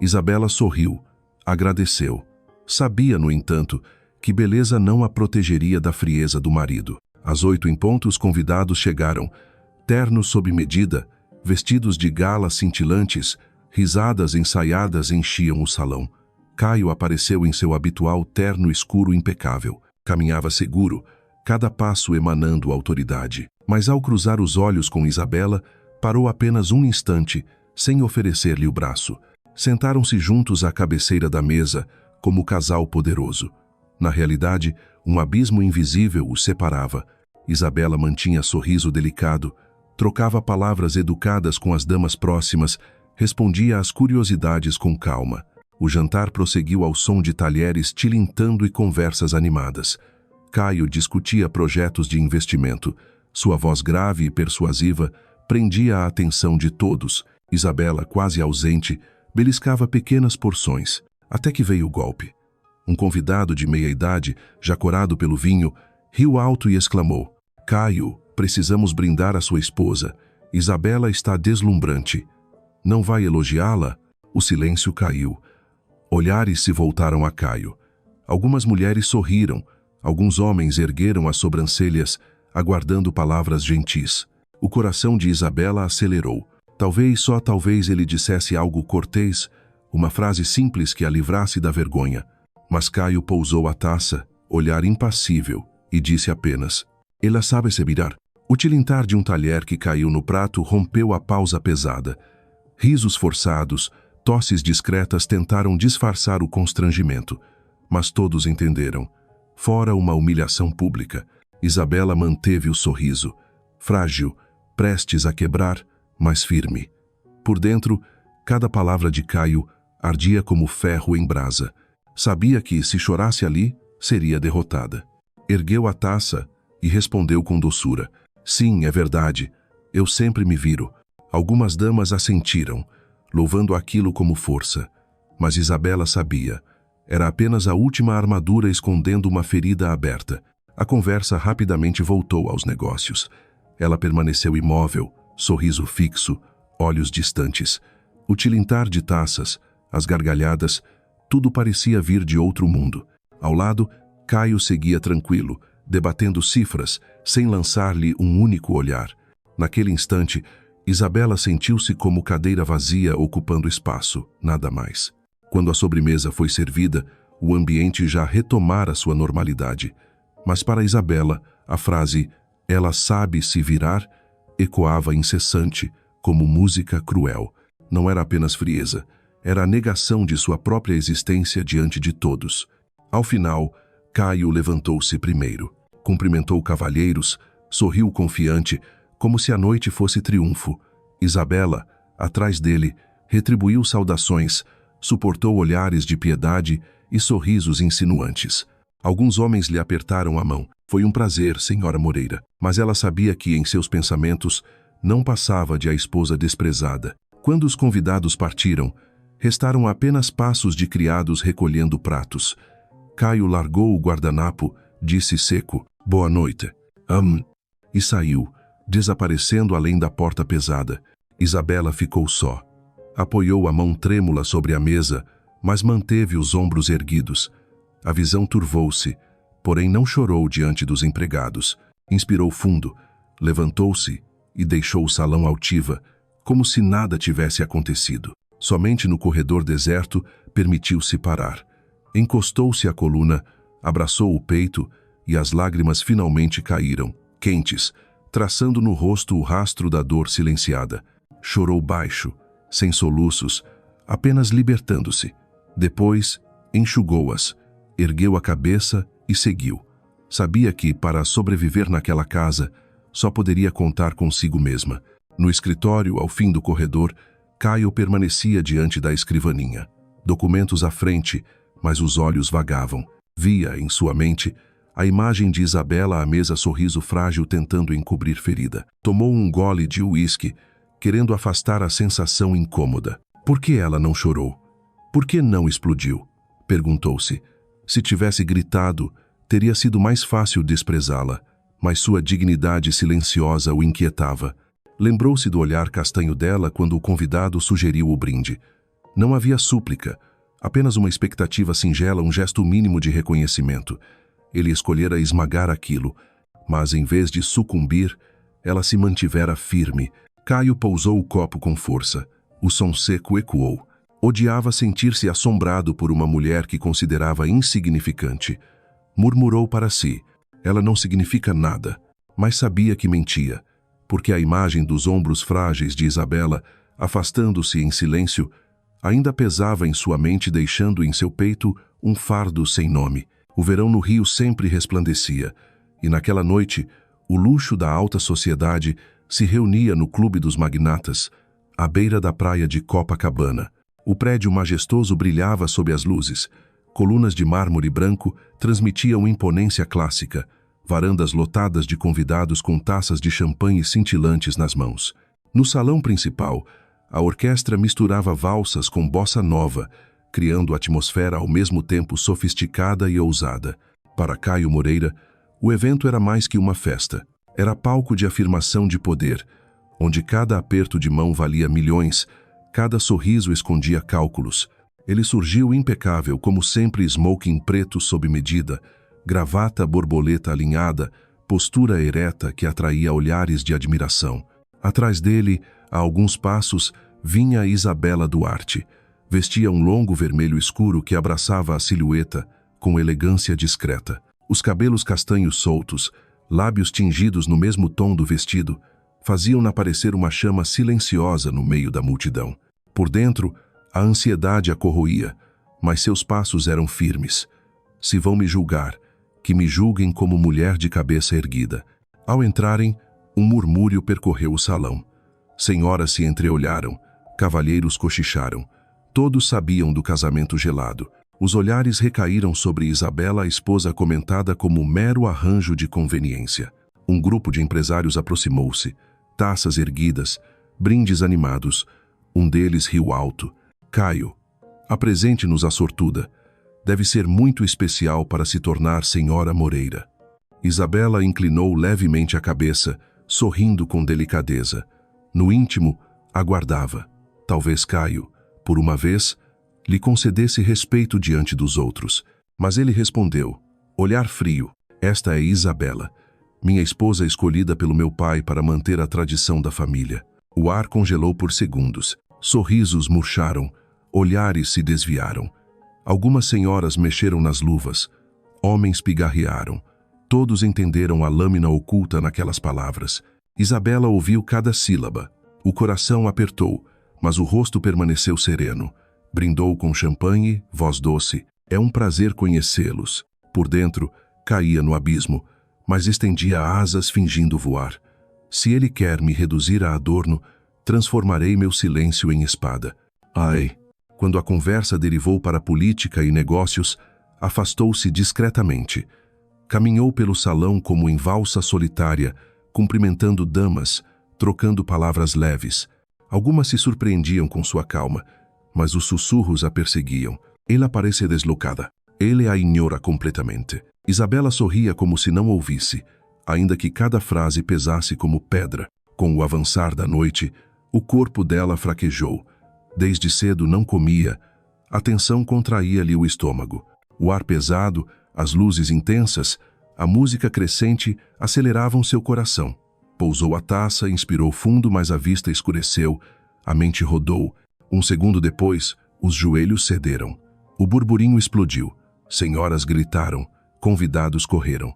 Isabela sorriu, agradeceu. Sabia, no entanto, que beleza não a protegeria da frieza do marido. Às 8 em ponto, os convidados chegaram, ternos sob medida, vestidos de gala cintilantes, risadas ensaiadas enchiam o salão. Caio apareceu em seu habitual terno escuro impecável. Caminhava seguro, cada passo emanando autoridade. Mas ao cruzar os olhos com Isabela, parou apenas um instante, sem oferecer-lhe o braço. Sentaram-se juntos à cabeceira da mesa, como casal poderoso. Na realidade, um abismo invisível os separava. Isabela mantinha sorriso delicado, trocava palavras educadas com as damas próximas, respondia às curiosidades com calma. O jantar prosseguiu ao som de talheres tilintando e conversas animadas. Caio discutia projetos de investimento. Sua voz grave e persuasiva prendia a atenção de todos. Isabela, quase ausente, beliscava pequenas porções, até que veio o golpe. Um convidado de meia-idade, já corado pelo vinho, riu alto e exclamou: "Caio, precisamos brindar a sua esposa. Isabela está deslumbrante. Não vai elogiá-la?" O silêncio caiu. Olhares se voltaram a Caio. Algumas mulheres sorriram, alguns homens ergueram as sobrancelhas, aguardando palavras gentis. O coração de Isabela acelerou. Talvez, só talvez, ele dissesse algo cortês, uma frase simples que a livrasse da vergonha. Mas Caio pousou a taça, olhar impassível, e disse apenas: "Ela sabe se virar." O tilintar de um talher que caiu no prato rompeu a pausa pesada. Risos forçados, tosses discretas tentaram disfarçar o constrangimento, mas todos entenderam. Fora uma humilhação pública, Isabela manteve o sorriso, frágil, prestes a quebrar, mas firme. Por dentro, cada palavra de Caio ardia como ferro em brasa. Sabia que, se chorasse ali, seria derrotada. Ergueu a taça e respondeu com doçura: "Sim, é verdade. Eu sempre me viro." Algumas damas assentiram, louvando aquilo como força. Mas Isabela sabia. Era apenas a última armadura escondendo uma ferida aberta. A conversa rapidamente voltou aos negócios. Ela permaneceu imóvel, sorriso fixo, olhos distantes. O tilintar de taças, as gargalhadas, tudo parecia vir de outro mundo. Ao lado, Caio seguia tranquilo, debatendo cifras, sem lançar-lhe um único olhar. Naquele instante, Isabela sentiu-se como cadeira vazia ocupando espaço, nada mais. Quando a sobremesa foi servida, o ambiente já retomara sua normalidade. Mas para Isabela, a frase "ela sabe se virar" ecoava incessante, como música cruel. Não era apenas frieza, era a negação de sua própria existência diante de todos. Ao final, Caio levantou-se primeiro. Cumprimentou cavalheiros, sorriu confiante, como se a noite fosse triunfo. Isabela, atrás dele, retribuiu saudações, suportou olhares de piedade e sorrisos insinuantes. Alguns homens lhe apertaram a mão. Foi um prazer, senhora Moreira. Mas ela sabia que, em seus pensamentos, não passava de a esposa desprezada. Quando os convidados partiram, restaram apenas passos de criados recolhendo pratos. Caio largou o guardanapo, disse seco, "Boa noite." E saiu, desaparecendo além da porta pesada. Isabela ficou só. Apoiou a mão trêmula sobre a mesa, mas manteve os ombros erguidos. A visão turvou-se, porém não chorou diante dos empregados. Inspirou fundo, levantou-se e deixou o salão altiva, como se nada tivesse acontecido. Somente no corredor deserto permitiu-se parar. Encostou-se à coluna, abraçou o peito e as lágrimas finalmente caíram, quentes, traçando no rosto o rastro da dor silenciada. Chorou baixo, sem soluços, apenas libertando-se. Depois, enxugou-as, ergueu a cabeça e seguiu. Sabia que, para sobreviver naquela casa, só poderia contar consigo mesma. No escritório, ao fim do corredor, Caio permanecia diante da escrivaninha. Documentos à frente, mas os olhos vagavam. Via, em sua mente, a imagem de Isabela à mesa, sorriso frágil tentando encobrir ferida. Tomou um gole de uísque, querendo afastar a sensação incômoda. Por que ela não chorou? Por que não explodiu? Perguntou-se. Se tivesse gritado, teria sido mais fácil desprezá-la, mas sua dignidade silenciosa o inquietava. Lembrou-se do olhar castanho dela quando o convidado sugeriu o brinde. Não havia súplica, apenas uma expectativa singela, um gesto mínimo de reconhecimento. Ele escolhera esmagar aquilo, mas em vez de sucumbir, ela se mantivera firme. Caio pousou o copo com força. O som seco ecoou. Odiava sentir-se assombrado por uma mulher que considerava insignificante. Murmurou para si. Ela não significa nada, mas sabia que mentia, porque a imagem dos ombros frágeis de Isabela, afastando-se em silêncio, ainda pesava em sua mente, deixando em seu peito um fardo sem nome. O verão no Rio sempre resplandecia, e naquela noite, o luxo da alta sociedade se reunia no Clube dos Magnatas, à beira da praia de Copacabana. O prédio majestoso brilhava sob as luzes. Colunas de mármore branco transmitiam imponência clássica, varandas lotadas de convidados com taças de champanhe cintilantes nas mãos. No salão principal, a orquestra misturava valsas com bossa nova, criando atmosfera ao mesmo tempo sofisticada e ousada. Para Caio Moreira, o evento era mais que uma festa. Era palco de afirmação de poder, onde cada aperto de mão valia milhões, cada sorriso escondia cálculos. Ele surgiu impecável, como sempre, smoking preto sob medida, gravata borboleta alinhada, postura ereta que atraía olhares de admiração. Atrás dele, a alguns passos, vinha Isabela Duarte. Vestia um longo vermelho escuro que abraçava a silhueta com elegância discreta. Os cabelos castanhos soltos, lábios tingidos no mesmo tom do vestido, faziam-na parecer uma chama silenciosa no meio da multidão. Por dentro, a ansiedade a corroía, mas seus passos eram firmes. Se vão me julgar, que me julguem como mulher de cabeça erguida. Ao entrarem, um murmúrio percorreu o salão. Senhoras se entreolharam, cavalheiros cochicharam. Todos sabiam do casamento gelado. Os olhares recaíram sobre Isabela, a esposa comentada como mero arranjo de conveniência. Um grupo de empresários aproximou-se, taças erguidas, brindes animados. Um deles riu alto. Caio, apresente-nos a sortuda. Deve ser muito especial para se tornar senhora Moreira. Isabela inclinou levemente a cabeça, sorrindo com delicadeza. No íntimo, aguardava. Talvez Caio, por uma vez, lhe concedesse respeito diante dos outros. Mas ele respondeu, olhar frio. Esta é Isabela, minha esposa escolhida pelo meu pai para manter a tradição da família. O ar congelou por segundos. Sorrisos murcharam, olhares se desviaram. Algumas senhoras mexeram nas luvas. Homens pigarrearam. Todos entenderam a lâmina oculta naquelas palavras. Isabela ouviu cada sílaba. O coração apertou, mas o rosto permaneceu sereno. Brindou com champanhe, voz doce. É um prazer conhecê-los. Por dentro, caía no abismo, mas estendia asas fingindo voar. Se ele quer me reduzir a adorno, transformarei meu silêncio em espada. Ai! Quando a conversa derivou para política e negócios, afastou-se discretamente. Caminhou pelo salão como em valsa solitária, cumprimentando damas, trocando palavras leves. Algumas se surpreendiam com sua calma, mas os sussurros a perseguiam. Ela parece deslocada. Ele a ignora completamente. Isabela sorria como se não ouvisse, ainda que cada frase pesasse como pedra. Com o avançar da noite, o corpo dela fraquejou. Desde cedo não comia. A tensão contraía-lhe o estômago. O ar pesado, as luzes intensas, a música crescente aceleravam seu coração. Pousou a taça, inspirou fundo, mas a vista escureceu. A mente rodou. Um segundo depois, os joelhos cederam. O burburinho explodiu. Senhoras gritaram. Convidados correram.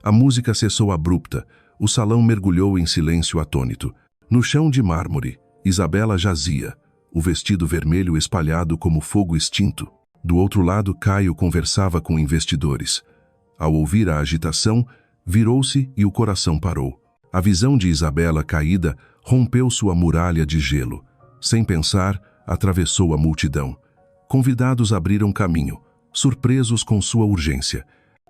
A música cessou abrupta. O salão mergulhou em silêncio atônito. No chão de mármore, Isabela jazia, o vestido vermelho espalhado como fogo extinto. Do outro lado, Caio conversava com investidores. Ao ouvir a agitação, virou-se e o coração parou. A visão de Isabela caída rompeu sua muralha de gelo. Sem pensar, atravessou a multidão. Convidados abriram caminho, surpresos com sua urgência.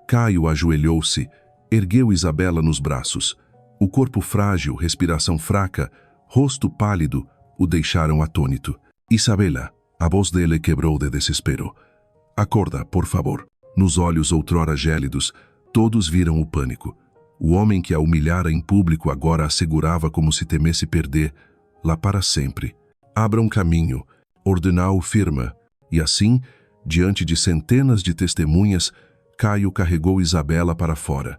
Caio ajoelhou-se, ergueu Isabela nos braços. O corpo frágil, respiração fraca, rosto pálido, o deixaram atônito. Isabela, a voz dele quebrou de desespero. Acorda, por favor. Nos olhos outrora gélidos, todos viram o pânico. O homem que a humilhara em público agora a segurava como se temesse perder, lá para sempre. Abra um caminho, ordenou firma, e assim, diante de centenas de testemunhas, Caio carregou Isabela para fora.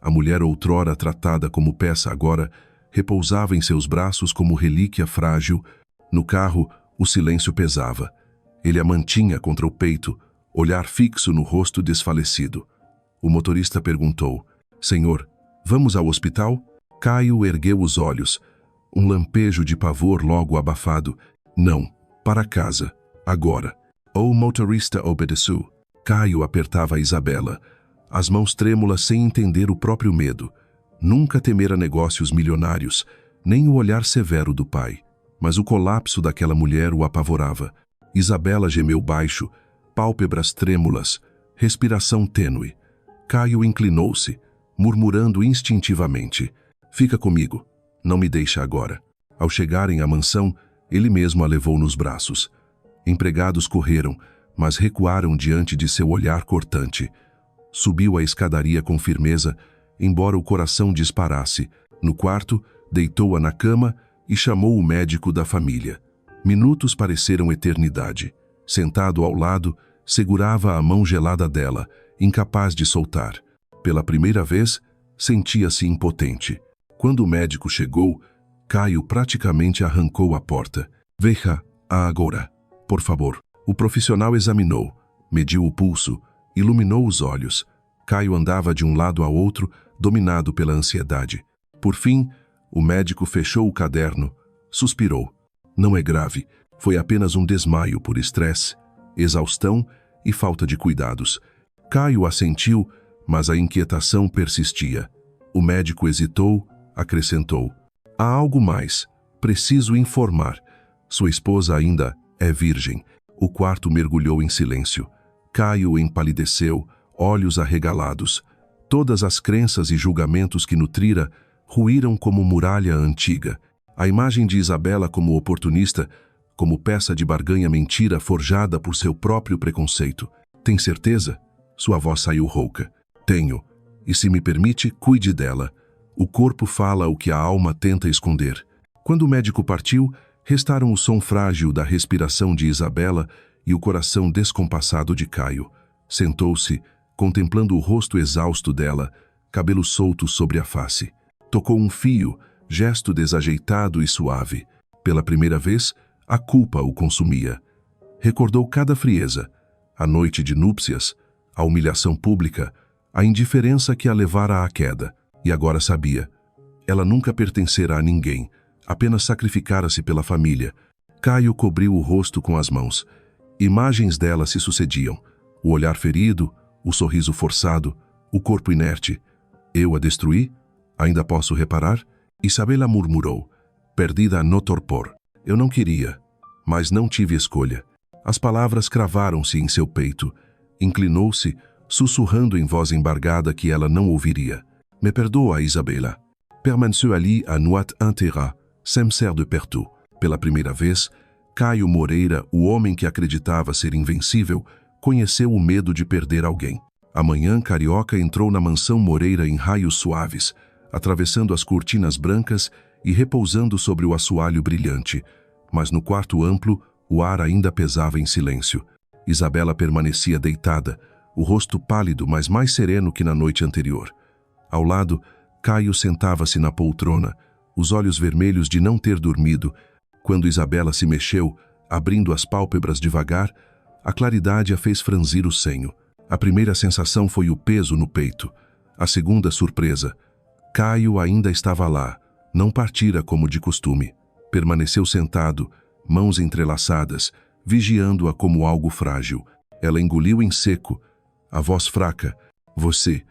A mulher outrora tratada como peça agora, repousava em seus braços como relíquia frágil. No carro, o silêncio pesava. Ele a mantinha contra o peito, olhar fixo no rosto desfalecido. O motorista perguntou: Senhor, vamos ao hospital? Caio ergueu os olhos. Um lampejo de pavor logo abafado. Não, para casa, agora. O motorista obedeceu. Caio apertava a Isabela, as mãos trêmulas sem entender o próprio medo. Nunca temera negócios milionários, nem o olhar severo do pai. Mas o colapso daquela mulher o apavorava. Isabela gemeu baixo, pálpebras trêmulas, respiração tênue. Caio inclinou-se, murmurando instintivamente: Fica comigo, não me deixa agora. Ao chegarem à mansão, ele mesmo a levou nos braços. Empregados correram, mas recuaram diante de seu olhar cortante. Subiu a escadaria com firmeza, embora o coração disparasse. No quarto, deitou-a na cama e chamou o médico da família. Minutos pareceram eternidade. Sentado ao lado, segurava a mão gelada dela, incapaz de soltar. Pela primeira vez, sentia-se impotente. Quando o médico chegou, Caio praticamente arrancou a porta. Veja agora, por favor. O profissional examinou, mediu o pulso, iluminou os olhos. Caio andava de um lado a outro, dominado pela ansiedade. Por fim, o médico fechou o caderno, suspirou. Não é grave, foi apenas um desmaio por estresse, exaustão e falta de cuidados. Caio assentiu, mas a inquietação persistia. O médico hesitou, acrescentou: Há algo mais, preciso informar. Sua esposa ainda é virgem. O quarto mergulhou em silêncio. Caio empalideceu, olhos arregalados. Todas as crenças e julgamentos que nutrira ruíram como muralha antiga. A imagem de Isabela como oportunista, como peça de barganha mentira forjada por seu próprio preconceito. Tem certeza? Sua voz saiu rouca. Tenho. E se me permite, cuide dela. O corpo fala o que a alma tenta esconder. Quando o médico partiu, restaram o som frágil da respiração de Isabela e o coração descompassado de Caio. Sentou-se, contemplando o rosto exausto dela, cabelo solto sobre a face. Tocou um fio, gesto desajeitado e suave. Pela primeira vez, a culpa o consumia. Recordou cada frieza, a noite de núpcias, a humilhação pública, a indiferença que a levara à queda. E agora sabia. Ela nunca pertencera a ninguém, apenas sacrificara-se pela família. Caio cobriu o rosto com as mãos. Imagens dela se sucediam. O olhar ferido, o sorriso forçado, o corpo inerte. Eu a destruí? Ainda posso reparar? Isabela murmurou, perdida no torpor. Eu não queria, mas não tive escolha. As palavras cravaram-se em seu peito. Inclinou-se, sussurrando em voz embargada que ela não ouviria. Me perdoa, Isabela. Permaneceu ali à noite inteira, sem ser de perto. Pela primeira vez, Caio Moreira, o homem que acreditava ser invencível, conheceu o medo de perder alguém. A manhã carioca entrou na mansão Moreira em raios suaves, atravessando as cortinas brancas e repousando sobre o assoalho brilhante. Mas no quarto amplo, o ar ainda pesava em silêncio. Isabela permanecia deitada, o rosto pálido, mas mais sereno que na noite anterior. Ao lado, Caio sentava-se na poltrona, os olhos vermelhos de não ter dormido. Quando Isabela se mexeu, abrindo as pálpebras devagar, a claridade a fez franzir o senho. A primeira sensação foi o peso no peito. A segunda, surpresa. Caio ainda estava lá, não partira como de costume. Permaneceu sentado, mãos entrelaçadas, vigiando-a como algo frágil. Ela engoliu em seco, a voz fraca. Você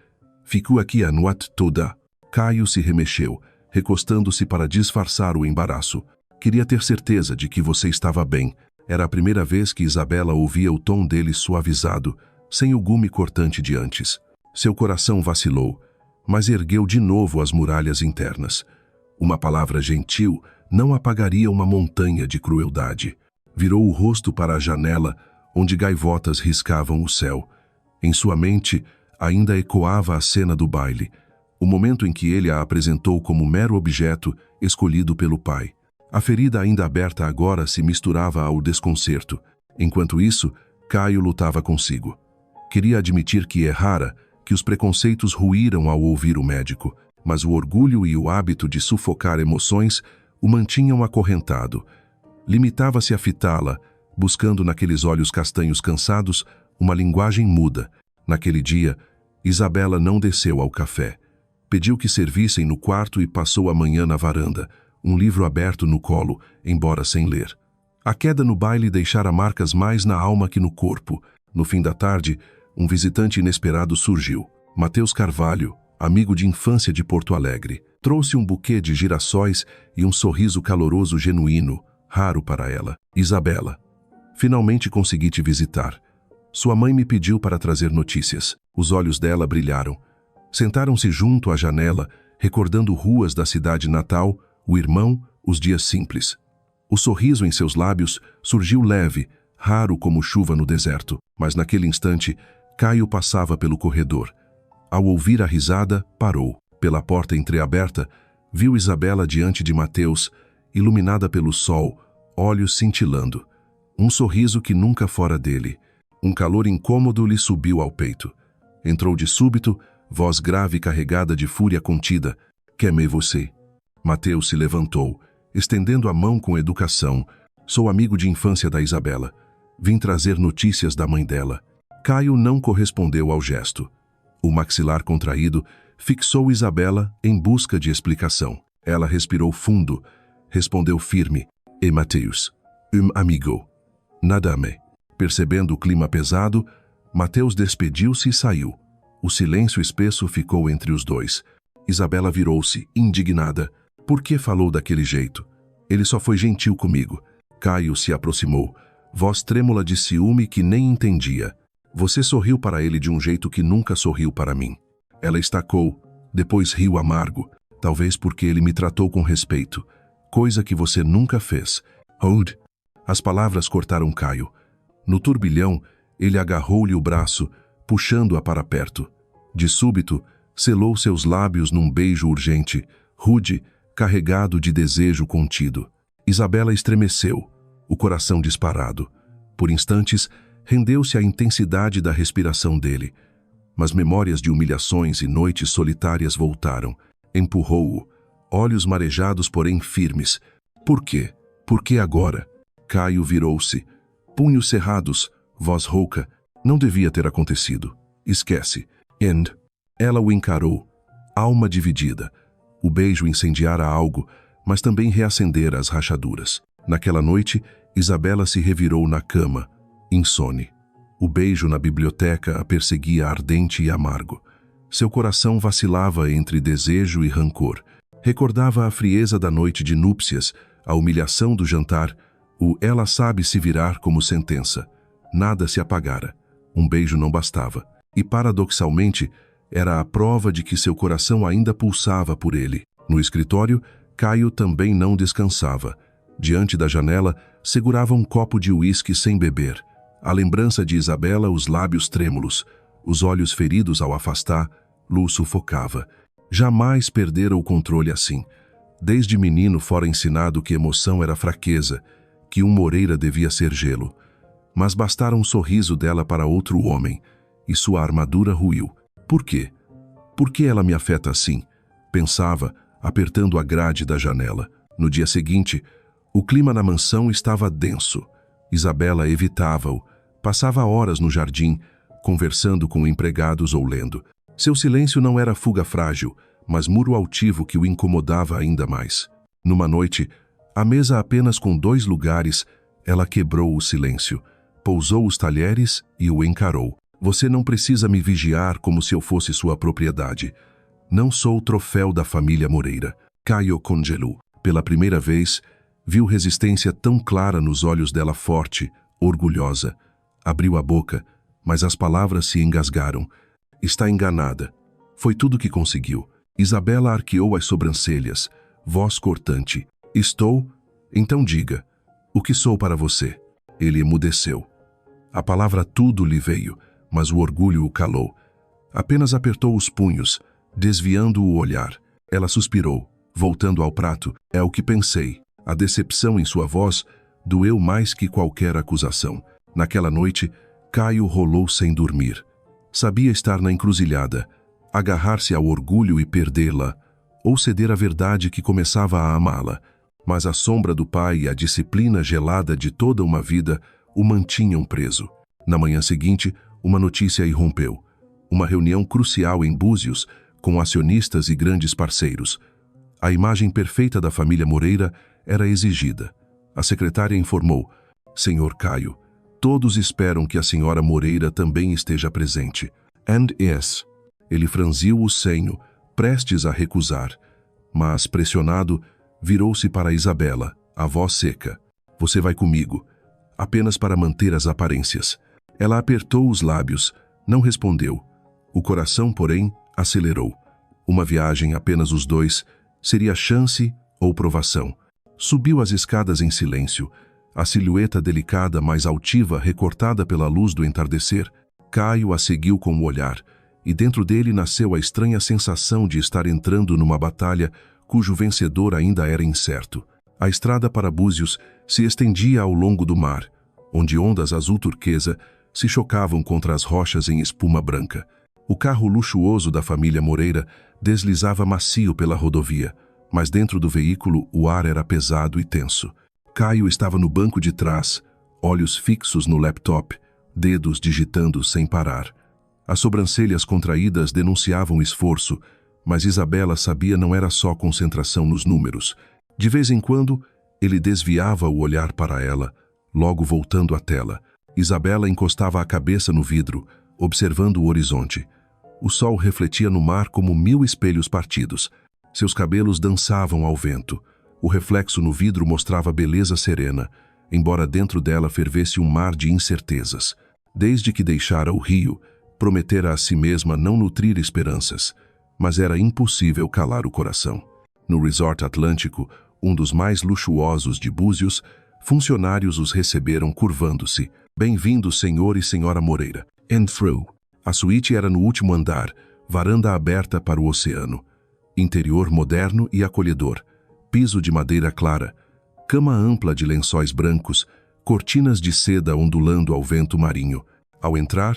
ficou aqui a noite toda. Caio se remexeu, recostando-se para disfarçar o embaraço. Queria ter certeza de que você estava bem. Era a primeira vez que Isabela ouvia o tom dele suavizado, sem o gume cortante de antes. Seu coração vacilou, mas ergueu de novo as muralhas internas. Uma palavra gentil não apagaria uma montanha de crueldade. Virou o rosto para a janela, onde gaivotas riscavam o céu. Em sua mente, ainda ecoava a cena do baile, o momento em que ele a apresentou como mero objeto escolhido pelo pai. A ferida ainda aberta agora se misturava ao desconcerto. Enquanto isso, Caio lutava consigo. Queria admitir que errara, que os preconceitos ruíram ao ouvir o médico, mas o orgulho e o hábito de sufocar emoções o mantinham acorrentado. Limitava-se a fitá-la, buscando naqueles olhos castanhos cansados uma linguagem muda. Naquele dia, Isabela não desceu ao café. Pediu que servissem no quarto e passou a manhã na varanda, um livro aberto no colo, embora sem ler. A queda no baile deixara marcas mais na alma que no corpo. No fim da tarde, um visitante inesperado surgiu. Mateus Carvalho, amigo de infância de Porto Alegre. Trouxe um buquê de girassóis e um sorriso caloroso genuíno, raro para ela. Isabela, finalmente consegui te visitar. Sua mãe me pediu para trazer notícias. Os olhos dela brilharam. Sentaram-se junto à janela, recordando ruas da cidade natal, o irmão, os dias simples. O sorriso em seus lábios surgiu leve, raro como chuva no deserto, mas naquele instante, Caio passava pelo corredor. Ao ouvir a risada, parou. Pela porta entreaberta, viu Isabela diante de Mateus, iluminada pelo sol, olhos cintilando. Um sorriso que nunca fora dele. Um calor incômodo lhe subiu ao peito. Entrou de súbito, voz grave carregada de fúria contida. Queimei você. Mateus se levantou, estendendo a mão com educação. Sou amigo de infância da Isabela. Vim trazer notícias da mãe dela. Caio não correspondeu ao gesto. O maxilar contraído fixou Isabela em busca de explicação. Ela respirou fundo, respondeu firme. E Mateus, amigo. Nadame. Percebendo o clima pesado, Mateus despediu-se e saiu. O silêncio espesso ficou entre os dois. Isabela virou-se, indignada. Por que falou daquele jeito? Ele só foi gentil comigo. Caio se aproximou, voz trêmula de ciúme que nem entendia. Você sorriu para ele de um jeito que nunca sorriu para mim. Ela estacou, depois riu amargo, talvez porque ele me tratou com respeito, coisa que você nunca fez. Hold! As palavras cortaram Caio. No turbilhão, ele agarrou-lhe o braço, puxando-a para perto. De súbito, selou seus lábios num beijo urgente, rude, carregado de desejo contido. Isabela estremeceu, o coração disparado. Por instantes, rendeu-se à intensidade da respiração dele. mas memórias de humilhações e noites solitárias voltaram. Empurrou-o, olhos marejados, porém firmes. Por quê? Por que agora? Caio virou-se. Punhos cerrados, voz rouca. Não devia ter acontecido. Esquece. Ela o encarou, alma dividida. O beijo incendiara algo, mas também reacendera as rachaduras. Naquela noite, Isabela se revirou na cama, insone. O beijo na biblioteca a perseguia ardente e amargo. Seu coração vacilava entre desejo e rancor. Recordava a frieza da noite de núpcias, a humilhação do jantar, o ela sabe se virar como sentença. Nada se apagara. Um beijo não bastava. E, paradoxalmente, era a prova de que seu coração ainda pulsava por ele. No escritório, Caio também não descansava. Diante da janela, segurava um copo de uísque sem beber. A lembrança de Isabela, os lábios trêmulos, os olhos feridos ao afastar, Lu sufocava. Jamais perdera o controle assim. Desde menino fora ensinado que emoção era fraqueza, que um Moreira devia ser gelo. Mas bastara um sorriso dela para outro homem, e sua armadura ruiu. Por quê? Por que ela me afeta assim? Pensava, apertando a grade da janela. No dia seguinte, o clima na mansão estava denso. Isabela evitava-o. Passava horas no jardim, conversando com empregados ou lendo. Seu silêncio não era fuga frágil, mas muro altivo que o incomodava ainda mais. Numa noite, à mesa apenas com 2 lugares, ela quebrou o silêncio, pousou os talheres e o encarou. Você não precisa me vigiar como se eu fosse sua propriedade. Não sou o troféu da família Moreira. Caio congelou. Pela primeira vez, viu resistência tão clara nos olhos dela, forte, orgulhosa. Abriu a boca, mas as palavras se engasgaram. Está enganada. Foi tudo que conseguiu. Isabela arqueou as sobrancelhas, voz cortante. Estou? Então diga. O que sou para você? Ele emudeceu. A palavra tudo lhe veio, mas o orgulho o calou. Apenas apertou os punhos, desviando o olhar. Ela suspirou, voltando ao prato. É o que pensei. A decepção em sua voz doeu mais que qualquer acusação. Naquela noite, Caio rolou sem dormir. Sabia estar na encruzilhada, agarrar-se ao orgulho e perdê-la, ou ceder à verdade que começava a amá-la. Mas a sombra do pai e a disciplina gelada de toda uma vida o mantinham preso. Na manhã seguinte, uma notícia irrompeu. Uma reunião crucial em Búzios, com acionistas e grandes parceiros. A imagem perfeita da família Moreira era exigida. A secretária informou: Senhor Caio, todos esperam que a senhora Moreira também esteja presente. And yes. Ele franziu o senho, prestes a recusar. Mas, pressionado, virou-se para Isabela, a voz seca. Você vai comigo, apenas para manter as aparências. Ela apertou os lábios, não respondeu. O coração, porém, acelerou. Uma viagem apenas os dois seria chance ou provação. Subiu as escadas em silêncio, a silhueta delicada mais altiva recortada pela luz do entardecer. Caio a seguiu com o olhar, e dentro dele nasceu a estranha sensação de estar entrando numa batalha cujo vencedor ainda era incerto. A estrada para Búzios se estendia ao longo do mar, onde ondas azul turquesa se chocavam contra as rochas em espuma branca. O carro luxuoso da família Moreira deslizava macio pela rodovia, mas dentro do veículo o ar era pesado e tenso. Caio estava no banco de trás, olhos fixos no laptop, dedos digitando sem parar. As sobrancelhas contraídas denunciavam esforço, mas Isabela sabia não era só concentração nos números. De vez em quando, ele desviava o olhar para ela, logo voltando à tela. Isabela encostava a cabeça no vidro, observando o horizonte. O sol refletia no mar como 1000 espelhos partidos. Seus cabelos dançavam ao vento. O reflexo no vidro mostrava beleza serena, embora dentro dela fervesse um mar de incertezas. Desde que deixara o rio, prometera a si mesma não nutrir esperanças, mas era impossível calar o coração. No resort atlântico, um dos mais luxuosos de Búzios, funcionários os receberam curvando-se. Bem-vindos, senhor e senhora Moreira. And through. A suíte era no último andar, varanda aberta para o oceano. Interior moderno e acolhedor. Piso de madeira clara, cama ampla de lençóis brancos, cortinas de seda ondulando ao vento marinho. Ao entrar,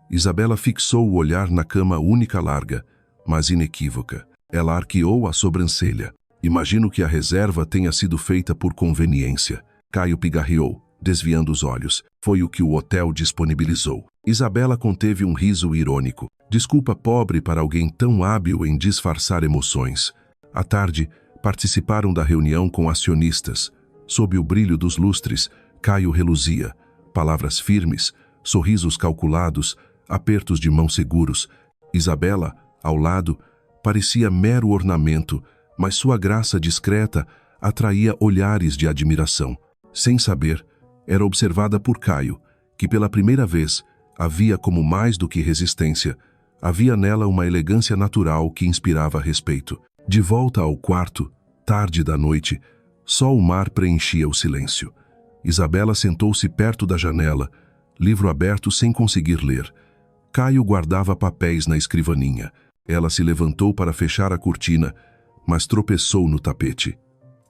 Isabela fixou o olhar na cama única larga, mas inequívoca. Ela arqueou a sobrancelha. Imagino que a reserva tenha sido feita por conveniência. Caio pigarreou, desviando os olhos. Foi o que o hotel disponibilizou. Isabela conteve um riso irônico. Desculpa pobre para alguém tão hábil em disfarçar emoções. À tarde, participaram da reunião com acionistas. Sob o brilho dos lustres, Caio reluzia. Palavras firmes, sorrisos calculados, apertos de mão seguros. Isabela, ao lado, parecia mero ornamento, mas sua graça discreta atraía olhares de admiração. Sem saber, era observada por Caio, que pela primeira vez a via como mais do que resistência. Havia nela uma elegância natural que inspirava respeito. De volta ao quarto, tarde da noite, só o mar preenchia o silêncio. Isabela sentou-se perto da janela, livro aberto sem conseguir ler. Caio guardava papéis na escrivaninha. Ela se levantou para fechar a cortina, mas tropeçou no tapete.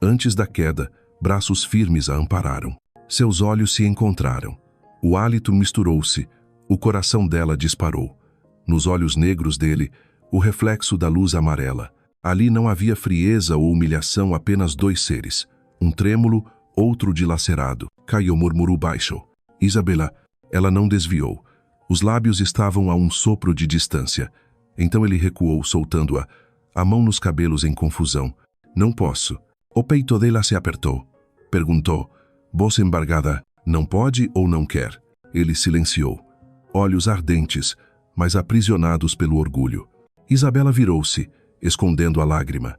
Antes da queda, braços firmes a ampararam. Seus olhos se encontraram. O hálito misturou-se. O coração dela disparou. Nos olhos negros dele, o reflexo da luz amarela. Ali não havia frieza ou humilhação, apenas dois seres. Um trêmulo, outro dilacerado. Caio murmurou baixo. Isabela, ela não desviou. Os lábios estavam a um sopro de distância. Então ele recuou, soltando-a, a mão nos cabelos em confusão. Não posso. O peito dela se apertou. Perguntou. Voz embargada. Não pode ou não quer? Ele silenciou. Olhos ardentes, mas aprisionados pelo orgulho. Isabela virou-se, escondendo a lágrima.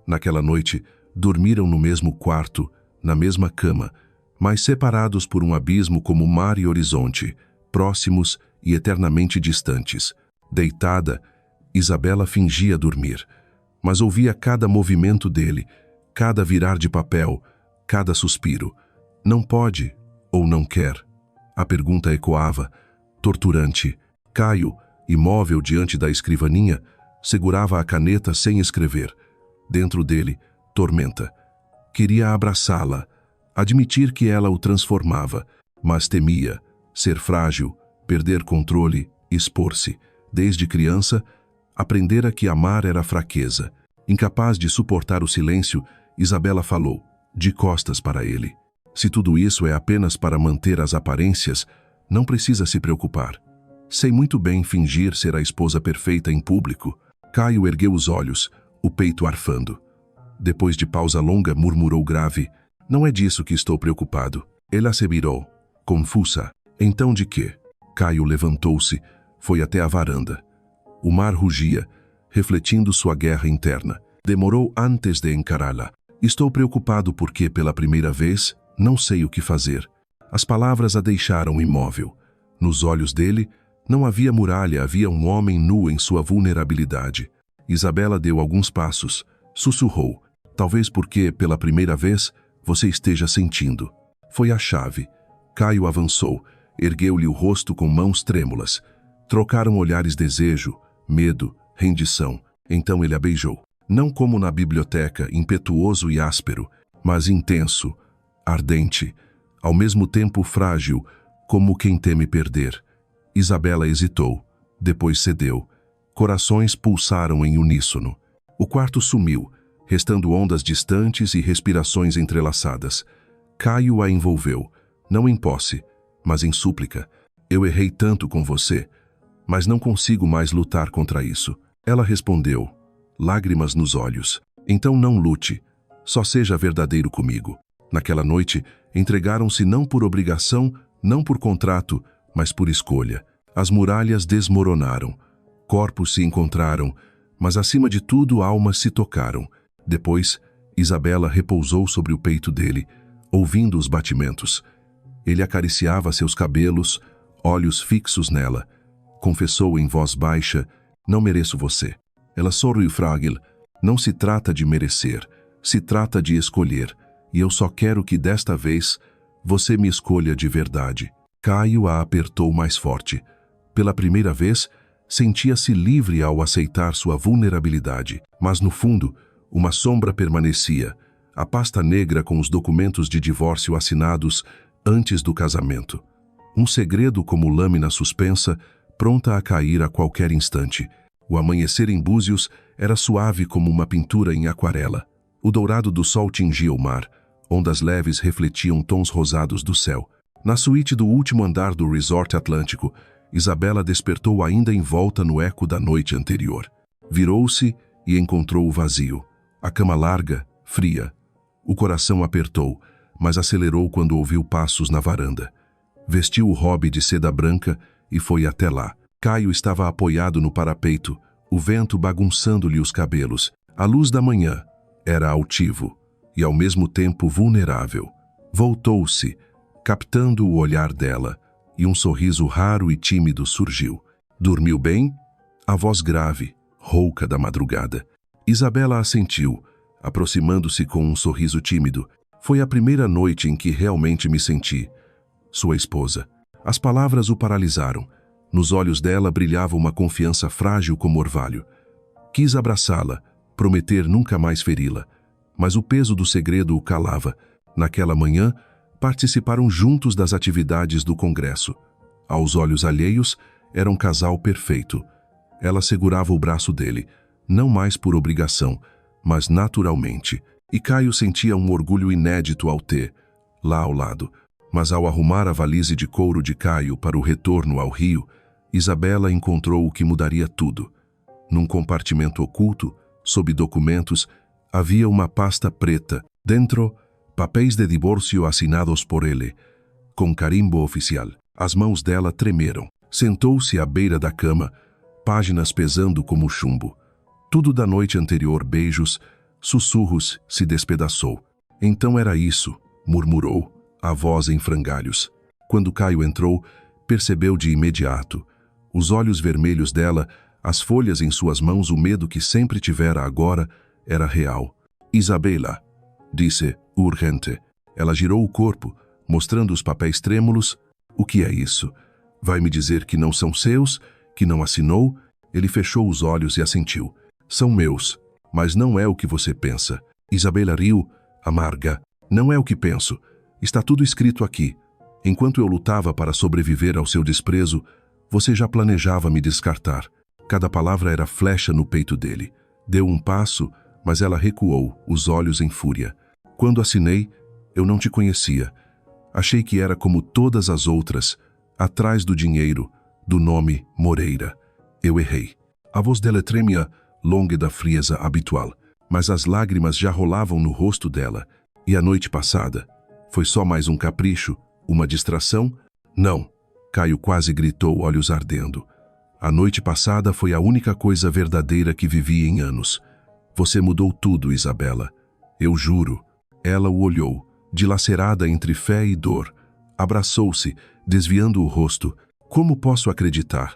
Naquela noite, dormiram no mesmo quarto, na mesma cama, mas separados por um abismo como mar e horizonte, próximos e eternamente distantes. Deitada, Isabela fingia dormir, mas ouvia cada movimento dele, cada virar de papel, cada suspiro. Não pode ou não quer? A pergunta ecoava, torturante. Caio, imóvel diante da escrivaninha, segurava a caneta sem escrever. Dentro dele, tormenta. Queria abraçá-la, admitir que ela o transformava, mas temia ser frágil, perder controle, expor-se. Desde criança, aprendera que amar era fraqueza. Incapaz de suportar o silêncio, Isabela falou, de costas para ele. Se tudo isso é apenas para manter as aparências, não precisa se preocupar. Sei muito bem fingir ser a esposa perfeita em público. Caio ergueu os olhos, o peito arfando. Depois de pausa longa, murmurou grave. Não é disso que estou preocupado. Ela se virou, confusa. Então de quê? Caio levantou-se, foi até a varanda. O mar rugia, refletindo sua guerra interna. Demorou antes de encará-la. Estou preocupado porque, pela primeira vez, não sei o que fazer. As palavras a deixaram imóvel. Nos olhos dele, não havia muralha, havia um homem nu em sua vulnerabilidade. Isabela deu alguns passos, sussurrou. Talvez porque, pela primeira vez, você esteja sentindo. Foi a chave. Caio avançou, ergueu-lhe o rosto com mãos trêmulas. Trocaram olhares, desejo, medo, rendição. Então ele a beijou. Não como na biblioteca, impetuoso e áspero, mas intenso, ardente, ao mesmo tempo frágil, como quem teme perder. Isabela hesitou, depois cedeu. Corações pulsaram em uníssono. O quarto sumiu, restando ondas distantes e respirações entrelaçadas. Caio a envolveu, não em posse, mas em súplica. Eu errei tanto com você, mas não consigo mais lutar contra isso. Ela respondeu, lágrimas nos olhos. Então não lute, só seja verdadeiro comigo. Naquela noite, entregaram-se não por obrigação, não por contrato, mas por escolha. As muralhas desmoronaram. Corpos se encontraram, mas acima de tudo almas se tocaram. Depois, Isabela repousou sobre o peito dele, ouvindo os batimentos. Ele acariciava seus cabelos, olhos fixos nela. Confessou em voz baixa, não mereço você. Ela sorriu frágil. Não se trata de merecer, se trata de escolher. E eu só quero que desta vez você me escolha de verdade. Caio a apertou mais forte. Pela primeira vez, sentia-se livre ao aceitar sua vulnerabilidade. Mas no fundo, uma sombra permanecia, a pasta negra com os documentos de divórcio assinados antes do casamento. Um segredo como lâmina suspensa, pronta a cair a qualquer instante. O amanhecer em Búzios era suave como uma pintura em aquarela. O dourado do sol tingia o mar, ondas leves refletiam tons rosados do céu. Na suíte do último andar do resort atlântico, Isabela despertou ainda envolta no eco da noite anterior. Virou-se e encontrou o vazio. A cama larga, fria. O coração apertou, mas acelerou quando ouviu passos na varanda. Vestiu o hobby de seda branca e foi até lá. Caio estava apoiado no parapeito, o vento bagunçando-lhe os cabelos. A luz da manhã era altivo e ao mesmo tempo vulnerável. Voltou-se, captando o olhar dela, e um sorriso raro e tímido surgiu. Dormiu bem? A voz grave, rouca da madrugada. Isabela assentiu, aproximando-se com um sorriso tímido. Foi a primeira noite em que realmente me senti sua esposa. As palavras o paralisaram. Nos olhos dela brilhava uma confiança frágil como orvalho. Quis abraçá-la, prometer nunca mais feri-la, mas o peso do segredo o calava. Naquela manhã, participaram juntos das atividades do congresso. Aos olhos alheios, era um casal perfeito. Ela segurava o braço dele, não mais por obrigação, mas naturalmente. E Caio sentia um orgulho inédito ao ter, lá ao lado. Mas ao arrumar a valise de couro de Caio para o retorno ao Rio, Isabela encontrou o que mudaria tudo. Num compartimento oculto, sob documentos, havia uma pasta preta. Dentro, papéis de divórcio assinados por ele, com carimbo oficial. As mãos dela tremeram. Sentou-se à beira da cama, páginas pesando como chumbo. Tudo da noite anterior, beijos, sussurros, se despedaçou. Então era isso, murmurou, a voz em frangalhos. Quando Caio entrou, percebeu de imediato. Os olhos vermelhos dela, as folhas em suas mãos, o medo que sempre tivera agora, era real. Isabela, disse, urgente. Ela girou o corpo, mostrando os papéis trêmulos. O que é isso? Vai me dizer que não são seus? Que não assinou? Ele fechou os olhos e assentiu. São meus, mas não é o que você pensa. Isabela riu, amarga. Não é o que penso. Está tudo escrito aqui. Enquanto eu lutava para sobreviver ao seu desprezo, você já planejava me descartar. Cada palavra era flecha no peito dele. Deu um passo, mas ela recuou, os olhos em fúria. Quando assinei, eu não te conhecia. Achei que era como todas as outras, atrás do dinheiro, do nome Moreira. Eu errei. A voz dela tremia, longa da frieza habitual, mas as lágrimas já rolavam no rosto dela. E a noite passada? Foi só mais um capricho? Uma distração? Não. Caio quase gritou, olhos ardendo. A noite passada foi a única coisa verdadeira que vivi em anos. Você mudou tudo, Isabela. Eu juro. Ela o olhou, dilacerada entre fé e dor. Abraçou-se, desviando o rosto. Como posso acreditar?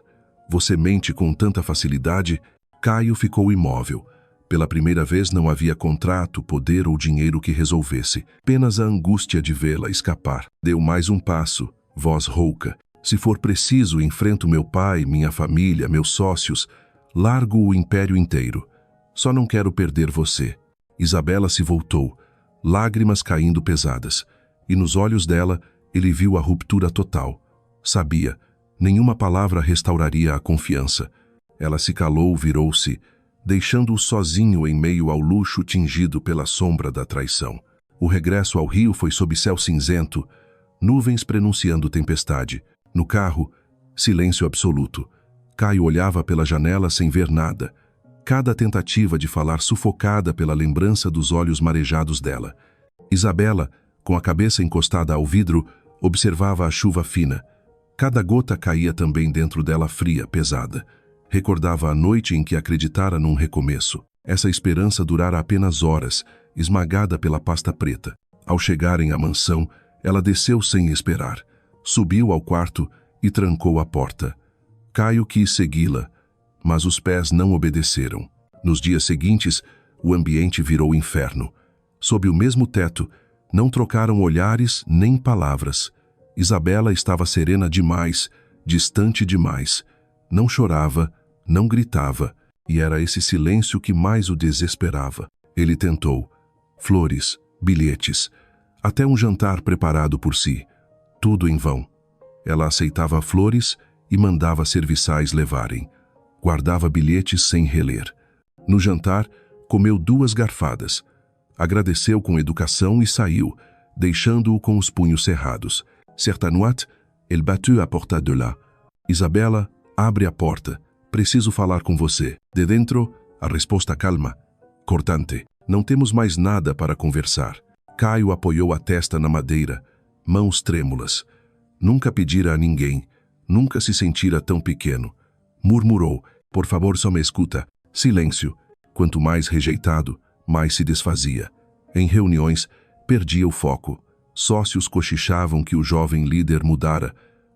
Você mente com tanta facilidade? Caio ficou imóvel. Pela primeira vez não havia contrato, poder ou dinheiro que resolvesse. Apenas a angústia de vê-la escapar. Deu mais um passo, voz rouca. Se for preciso, enfrento meu pai, minha família, meus sócios. Largo o império inteiro. Só não quero perder você. Isabela se voltou, lágrimas caindo pesadas. E nos olhos dela, ele viu a ruptura total. Sabia, nenhuma palavra restauraria a confiança. Ela se calou, virou-se, deixando-o sozinho em meio ao luxo tingido pela sombra da traição. O regresso ao Rio foi sob céu cinzento, nuvens prenunciando tempestade. No carro, silêncio absoluto. Caio olhava pela janela sem ver nada. Cada tentativa de falar sufocada pela lembrança dos olhos marejados dela. Isabela, com a cabeça encostada ao vidro, observava a chuva fina. Cada gota caía também dentro dela fria, pesada. Recordava a noite em que acreditara num recomeço. Essa esperança durara apenas horas, esmagada pela pasta preta. Ao chegarem à mansão, ela desceu sem esperar. Subiu ao quarto e trancou a porta. Caio quis segui-la, mas os pés não obedeceram. Nos dias seguintes, o ambiente virou inferno. Sob o mesmo teto, não trocaram olhares nem palavras. Isabela estava serena demais, distante demais. Não chorava, não gritava, e era esse silêncio que mais o desesperava. Ele tentou. Flores, bilhetes, até um jantar preparado por si. Tudo em vão. Ela aceitava flores e mandava serviçais levarem. Guardava bilhetes sem reler. No jantar, comeu 2 garfadas. Agradeceu com educação e saiu, deixando-o com os punhos cerrados. Certa noite, ele bateu a porta de lá. Isabela, abre a porta. Preciso falar com você. De dentro, a resposta calma, cortante. Não temos mais nada para conversar. Caio apoiou a testa na madeira, mãos trêmulas. Nunca pedira a ninguém, nunca se sentira tão pequeno. Murmurou, por favor, só me escuta. Silêncio. Quanto mais rejeitado, mais se desfazia. Em reuniões, perdia o foco. Sócios cochichavam que o jovem líder mudara.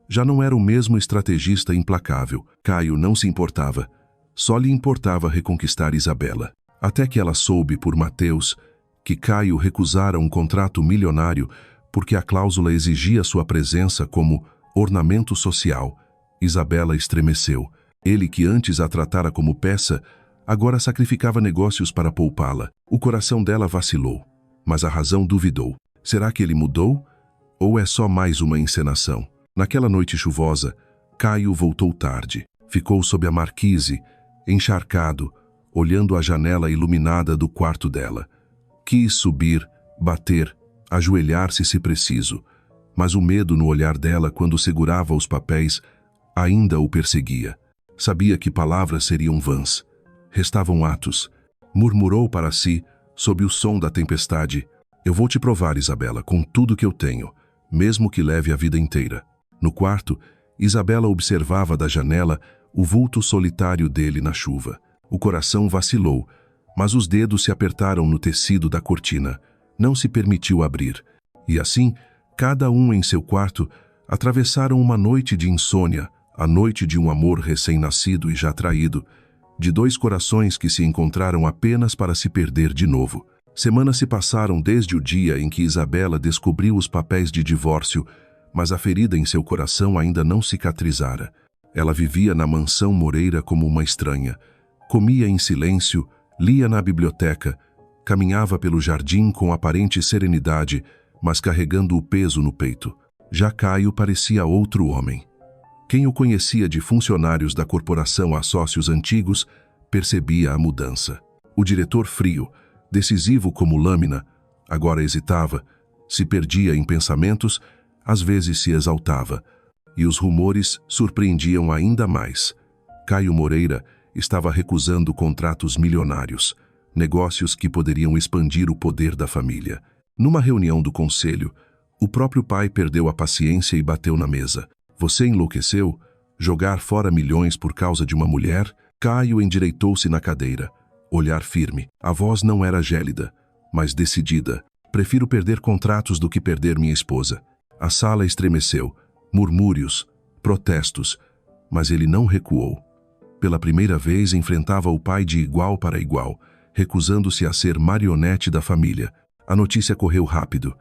Já não era o mesmo estrategista implacável. Caio não se importava. Só lhe importava reconquistar Isabela. Até que ela soube por Mateus que Caio recusara um contrato milionário porque a cláusula exigia sua presença como ornamento social. Isabela estremeceu. Ele, que antes a tratara como peça, agora sacrificava negócios para poupá-la. O coração dela vacilou, mas a razão duvidou. Será que ele mudou? Ou é só mais uma encenação? Naquela noite chuvosa, Caio voltou tarde. Ficou sob a marquise, encharcado, olhando a janela iluminada do quarto dela. Quis subir, bater, ajoelhar-se se preciso, mas o medo no olhar dela quando segurava os papéis ainda o perseguia. Sabia que palavras seriam vãs. Restavam atos. Murmurou para si, sob o som da tempestade: eu vou te provar, Isabela, com tudo que eu tenho, mesmo que leve a vida inteira. No quarto, Isabela observava da janela o vulto solitário dele na chuva. O coração vacilou, mas os dedos se apertaram no tecido da cortina. Não se permitiu abrir. E assim, cada um em seu quarto, atravessaram uma noite de insônia, a noite de um amor recém-nascido e já traído, de 2 corações que se encontraram apenas para se perder de novo. Semanas se passaram desde o dia em que Isabela descobriu os papéis de divórcio, mas a ferida em seu coração ainda não cicatrizara. Ela vivia na mansão Moreira como uma estranha. Comia em silêncio, lia na biblioteca, caminhava pelo jardim com aparente serenidade, mas carregando o peso no peito. Já Caio parecia outro homem. Quem o conhecia de funcionários da corporação a sócios antigos percebia a mudança. O diretor frio, decisivo como lâmina, agora hesitava, se perdia em pensamentos, às vezes se exaltava, e os rumores surpreendiam ainda mais. Caio Moreira estava recusando contratos milionários, negócios que poderiam expandir o poder da família. Numa reunião do conselho, o próprio pai perdeu a paciência e bateu na mesa. Você enlouqueceu? Jogar fora milhões por causa de uma mulher? Caio endireitou-se na cadeira, olhar firme. A voz não era gélida, mas decidida. Prefiro perder contratos do que perder minha esposa. A sala estremeceu, murmúrios, protestos, mas ele não recuou. Pela primeira vez enfrentava o pai de igual para igual, recusando-se a ser marionete da família. A notícia correu rápido.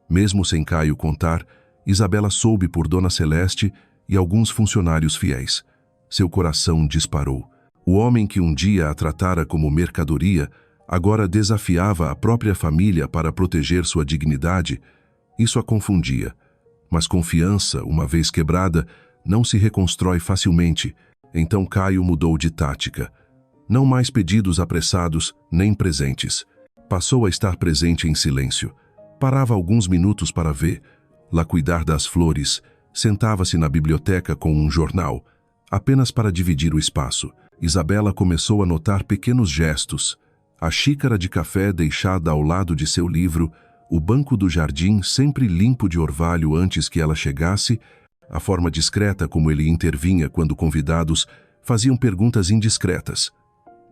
Mesmo sem Caio contar, Isabela soube por Dona Celeste e alguns funcionários fiéis. Seu coração disparou. O homem que um dia a tratara como mercadoria, agora desafiava a própria família para proteger sua dignidade. Isso a confundia. Mas confiança, uma vez quebrada, não se reconstrói facilmente. Então Caio mudou de tática. Não mais pedidos apressados, nem presentes. Passou a estar presente em silêncio. Parava alguns minutos para ver, lá cuidar das flores, sentava-se na biblioteca com um jornal, apenas para dividir o espaço. Isabela começou a notar pequenos gestos. A xícara de café deixada ao lado de seu livro, o banco do jardim sempre limpo de orvalho antes que ela chegasse, a forma discreta como ele intervinha quando convidados faziam perguntas indiscretas.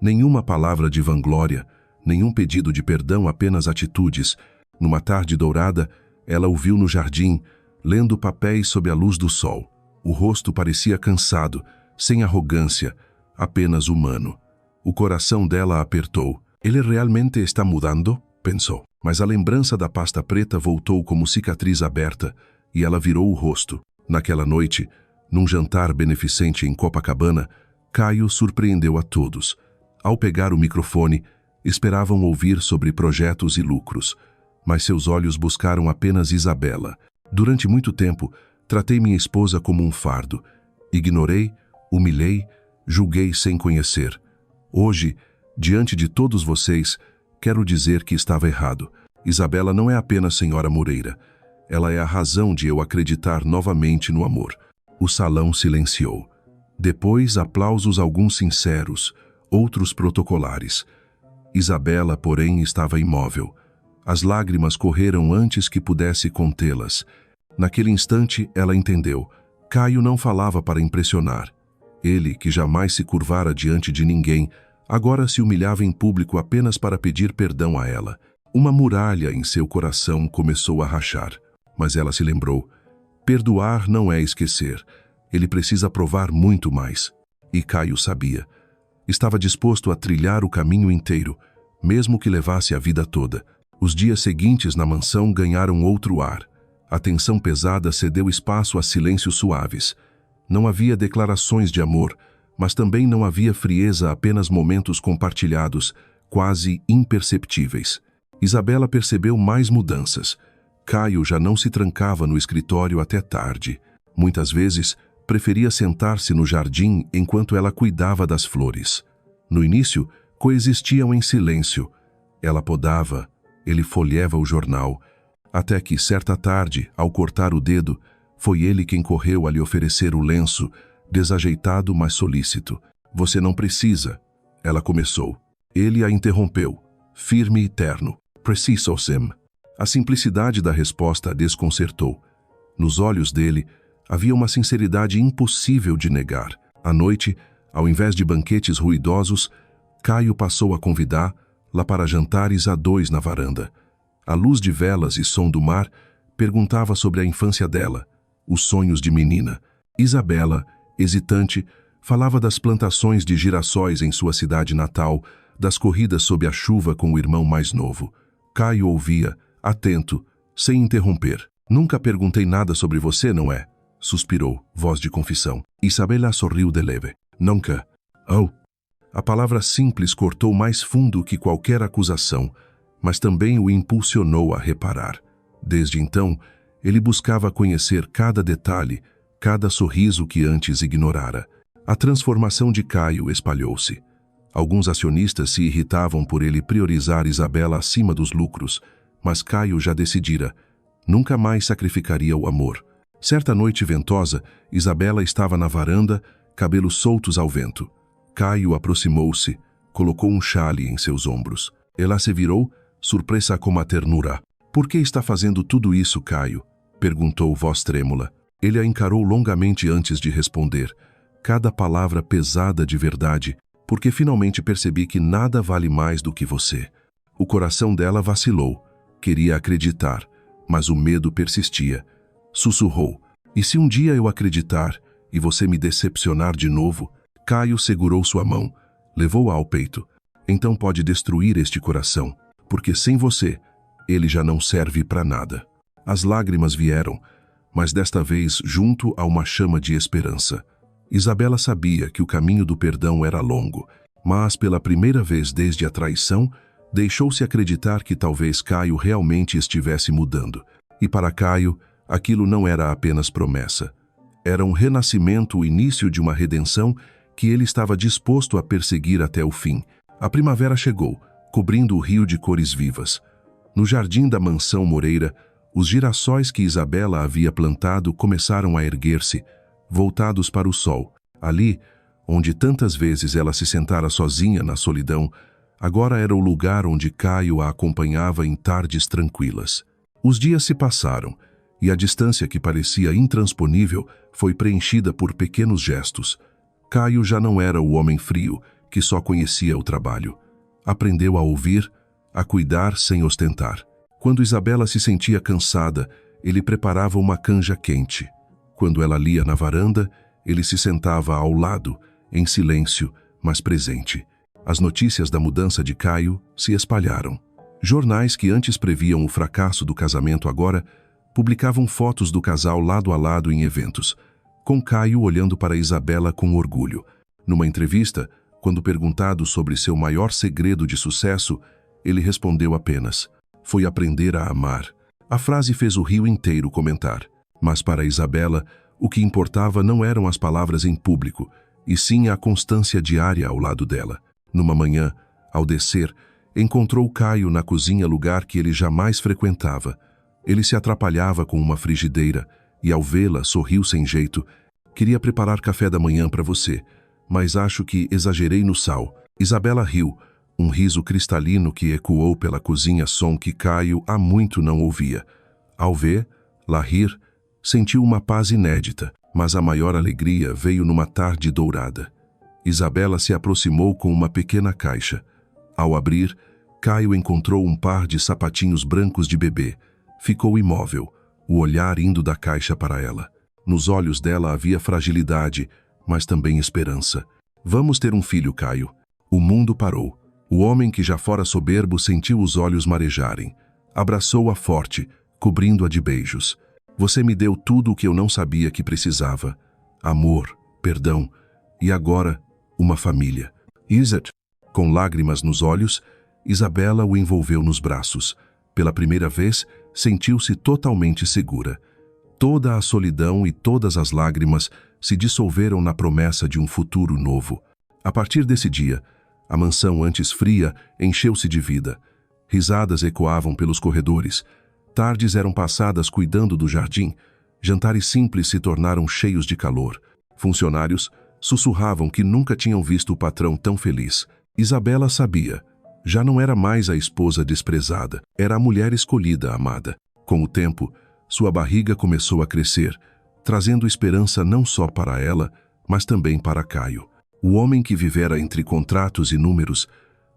Nenhuma palavra de vanglória, nenhum pedido de perdão, apenas atitudes. Numa tarde dourada, ela o viu no jardim, lendo papéis sob a luz do sol. O rosto parecia cansado, sem arrogância, apenas humano. O coração dela apertou. Ele realmente está mudando? Pensou. Mas a lembrança da pasta preta voltou como cicatriz aberta e ela virou o rosto. Naquela noite, num jantar beneficente em Copacabana, Caio surpreendeu a todos. Ao pegar o microfone, esperavam ouvir sobre projetos e lucros, mas seus olhos buscaram apenas Isabela. Durante muito tempo, tratei minha esposa como um fardo. Ignorei, humilhei, julguei sem conhecer. Hoje, diante de todos vocês, quero dizer que estava errado. Isabela não é apenas senhora Moreira. Ela é a razão de eu acreditar novamente no amor. O salão silenciou. Depois, aplausos alguns sinceros, outros protocolares. Isabela, porém, estava imóvel. As lágrimas correram antes que pudesse contê-las. Naquele instante, ela entendeu. Caio não falava para impressionar. Ele, que jamais se curvara diante de ninguém, agora se humilhava em público apenas para pedir perdão a ela. Uma muralha em seu coração começou a rachar. Mas ela se lembrou. Perdoar não é esquecer. Ele precisa provar muito mais. E Caio sabia. Estava disposto a trilhar o caminho inteiro, mesmo que levasse a vida toda. Os dias seguintes na mansão ganharam outro ar. A tensão pesada cedeu espaço a silêncios suaves. Não havia declarações de amor, mas também não havia frieza, apenas momentos compartilhados, quase imperceptíveis. Isabela percebeu mais mudanças. Caio já não se trancava no escritório até tarde. Muitas vezes, preferia sentar-se no jardim enquanto ela cuidava das flores. No início, coexistiam em silêncio. Ela podava, ele folheava o jornal, até que, certa tarde, ao cortar o dedo, foi ele quem correu a lhe oferecer o lenço, desajeitado, mas solícito. Você não precisa, ela começou. Ele a interrompeu, firme e terno. Preciso sim. A simplicidade da resposta a desconcertou. Nos olhos dele, havia uma sinceridade impossível de negar. À noite, ao invés de banquetes ruidosos, Caio passou a convidá-la para jantares a dois na varanda. À luz de velas e som do mar, perguntava sobre a infância dela, os sonhos de menina. Isabela, hesitante, falava das plantações de girassóis em sua cidade natal, das corridas sob a chuva com o irmão mais novo. Caio ouvia, atento, sem interromper. Nunca perguntei nada sobre você, não é? Suspirou, voz de confissão. Isabela sorriu de leve. Nunca. Oh! A palavra simples cortou mais fundo que qualquer acusação, mas também o impulsionou a reparar. Desde então, ele buscava conhecer cada detalhe, cada sorriso que antes ignorara. A transformação de Caio espalhou-se. Alguns acionistas se irritavam por ele priorizar Isabela acima dos lucros, mas Caio já decidira. Nunca mais sacrificaria o amor. Certa noite ventosa, Isabela estava na varanda, cabelos soltos ao vento. Caio aproximou-se, colocou um chale em seus ombros. Ela se virou, surpresa com a ternura. Por que está fazendo tudo isso, Caio? Perguntou voz trêmula. Ele a encarou longamente antes de responder. Cada palavra pesada de verdade, porque finalmente percebi que nada vale mais do que você. O coração dela vacilou. Queria acreditar, mas o medo persistia. Sussurrou. E se um dia eu acreditar e você me decepcionar de novo? Caio segurou sua mão, levou-a ao peito. Então pode destruir este coração, porque sem você, ele já não serve para nada. As lágrimas vieram, mas desta vez junto a uma chama de esperança. Isabela sabia que o caminho do perdão era longo, mas pela primeira vez desde a traição, deixou-se acreditar que talvez Caio realmente estivesse mudando. E para Caio, aquilo não era apenas promessa. Era um renascimento, o início de uma redenção que ele estava disposto a perseguir até o fim. A primavera chegou, cobrindo o rio de cores vivas. No jardim da mansão Moreira, os girassóis que Isabela havia plantado começaram a erguer-se, voltados para o sol. Ali, onde tantas vezes ela se sentara sozinha na solidão, agora era o lugar onde Caio a acompanhava em tardes tranquilas. Os dias se passaram, e a distância que parecia intransponível foi preenchida por pequenos gestos. Caio já não era o homem frio, que só conhecia o trabalho. Aprendeu a ouvir, a cuidar sem ostentar. Quando Isabela se sentia cansada, ele preparava uma canja quente. Quando ela lia na varanda, ele se sentava ao lado, em silêncio, mas presente. As notícias da mudança de Caio se espalharam. Jornais que antes previam o fracasso do casamento agora publicavam fotos do casal lado a lado em eventos, com Caio olhando para Isabela com orgulho. Numa entrevista, quando perguntado sobre seu maior segredo de sucesso, ele respondeu apenas: "Foi aprender a amar." A frase fez o rio inteiro comentar. Mas para Isabela, O que importava não eram as palavras em público, e sim a constância diária ao lado dela. Numa manhã, ao descer, encontrou Caio na cozinha, lugar que ele jamais frequentava. Ele se atrapalhava com uma frigideira e, ao vê-la, sorriu sem jeito. Queria preparar café da manhã para você, mas acho que exagerei no sal. Isabela riu, um riso cristalino que ecoou pela cozinha, som que Caio há muito não ouvia. Ao ver-la rir, sentiu uma paz inédita, mas a maior alegria veio numa tarde dourada. Isabela se aproximou com uma pequena caixa. Ao abrir, Caio encontrou um par de sapatinhos brancos de bebê. Ficou imóvel, o olhar indo da caixa para ela. Nos olhos dela havia fragilidade, mas também esperança. Vamos ter um filho, Caio. O mundo parou. O homem que já fora soberbo sentiu os olhos marejarem. Abraçou-a forte, cobrindo-a de beijos. Você me deu tudo o que eu não sabia que precisava. Amor, perdão e agora, uma família. Isaac, com lágrimas nos olhos, Isabela o envolveu nos braços. Pela primeira vez, sentiu-se totalmente segura. Toda a solidão e todas as lágrimas se dissolveram na promessa de um futuro novo. A partir desse dia, a mansão antes fria encheu-se de vida. Risadas ecoavam pelos corredores. Tardes eram passadas cuidando do jardim. Jantares simples se tornaram cheios de calor. Funcionários sussurravam que nunca tinham visto o patrão tão feliz. Isabela sabia. Já não era mais a esposa desprezada, era a mulher escolhida, amada. Com o tempo, sua barriga começou a crescer, trazendo esperança não só para ela, mas também para Caio. O homem que vivera entre contratos e números,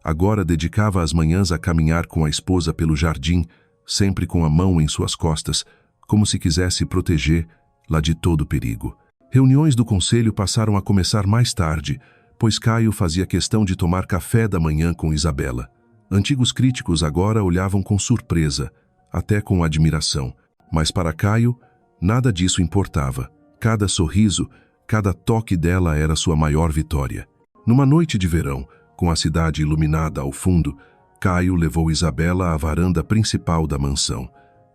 agora dedicava as manhãs a caminhar com a esposa pelo jardim, sempre com a mão em suas costas, como se quisesse protegê-la de todo perigo. Reuniões do conselho passaram a começar mais tarde, pois Caio fazia questão de tomar café da manhã com Isabela. Antigos críticos agora olhavam com surpresa, até com admiração. Mas para Caio, nada disso importava. Cada sorriso, cada toque dela era sua maior vitória. Numa noite de verão, com a cidade iluminada ao fundo, Caio levou Isabela à varanda principal da mansão.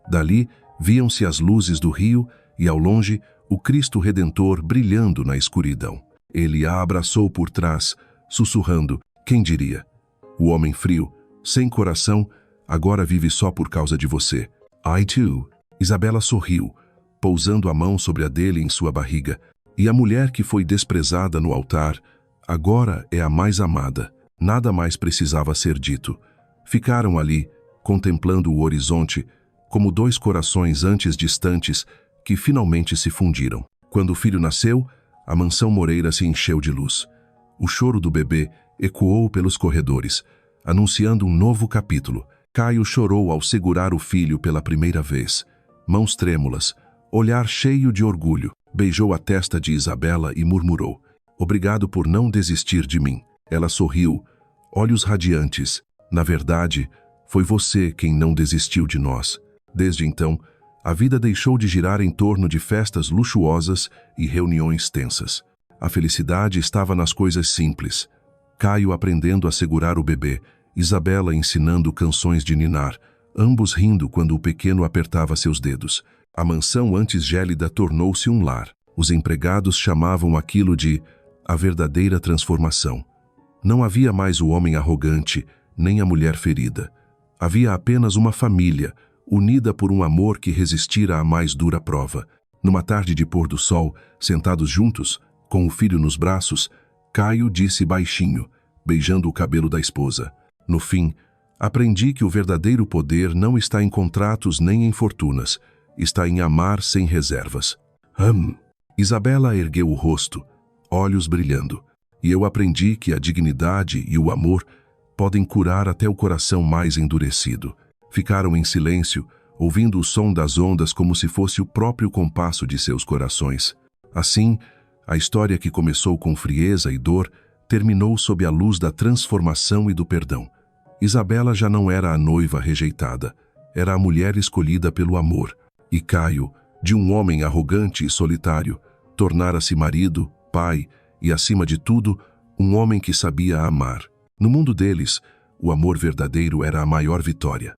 Dali, viam-se as luzes do rio e, ao longe, o Cristo Redentor brilhando na escuridão. Ele a abraçou por trás, sussurrando, quem diria? O homem frio, sem coração, agora vive só por causa de você. I too. Isabela sorriu, pousando a mão sobre a dele em sua barriga. E a mulher que foi desprezada no altar, agora é a mais amada. Nada mais precisava ser dito. Ficaram ali, contemplando o horizonte, como dois corações antes distantes que finalmente se fundiram. Quando o filho nasceu, a mansão Moreira se encheu de luz. O choro do bebê ecoou pelos corredores, anunciando um novo capítulo. Caio chorou ao segurar o filho pela primeira vez. Mãos trêmulas, olhar cheio de orgulho, beijou a testa de Isabela e murmurou, obrigado por não desistir de mim. Ela sorriu, olhos radiantes. Na verdade, foi você quem não desistiu de nós. Desde então, a vida deixou de girar em torno de festas luxuosas e reuniões tensas. A felicidade estava nas coisas simples. Caio aprendendo a segurar o bebê, Isabela ensinando canções de ninar, ambos rindo quando o pequeno apertava seus dedos. A mansão antes gélida tornou-se um lar. Os empregados chamavam aquilo de a verdadeira transformação. Não havia mais o homem arrogante, nem a mulher ferida. Havia apenas uma família, unida por um amor que resistira à mais dura prova. Numa tarde de pôr do sol, sentados juntos, com o filho nos braços, Caio disse baixinho, beijando o cabelo da esposa. No fim, aprendi que o verdadeiro poder não está em contratos nem em fortunas, está em amar sem reservas. Isabela ergueu o rosto, olhos brilhando, e eu aprendi que a dignidade e o amor podem curar até o coração mais endurecido. Ficaram em silêncio, ouvindo o som das ondas como se fosse o próprio compasso de seus corações. Assim, a história que começou com frieza e dor terminou sob a luz da transformação e do perdão. Isabela já não era a noiva rejeitada, era a mulher escolhida pelo amor. E Caio, de um homem arrogante e solitário, tornara-se marido, pai e, acima de tudo, um homem que sabia amar. No mundo deles, o amor verdadeiro era a maior vitória.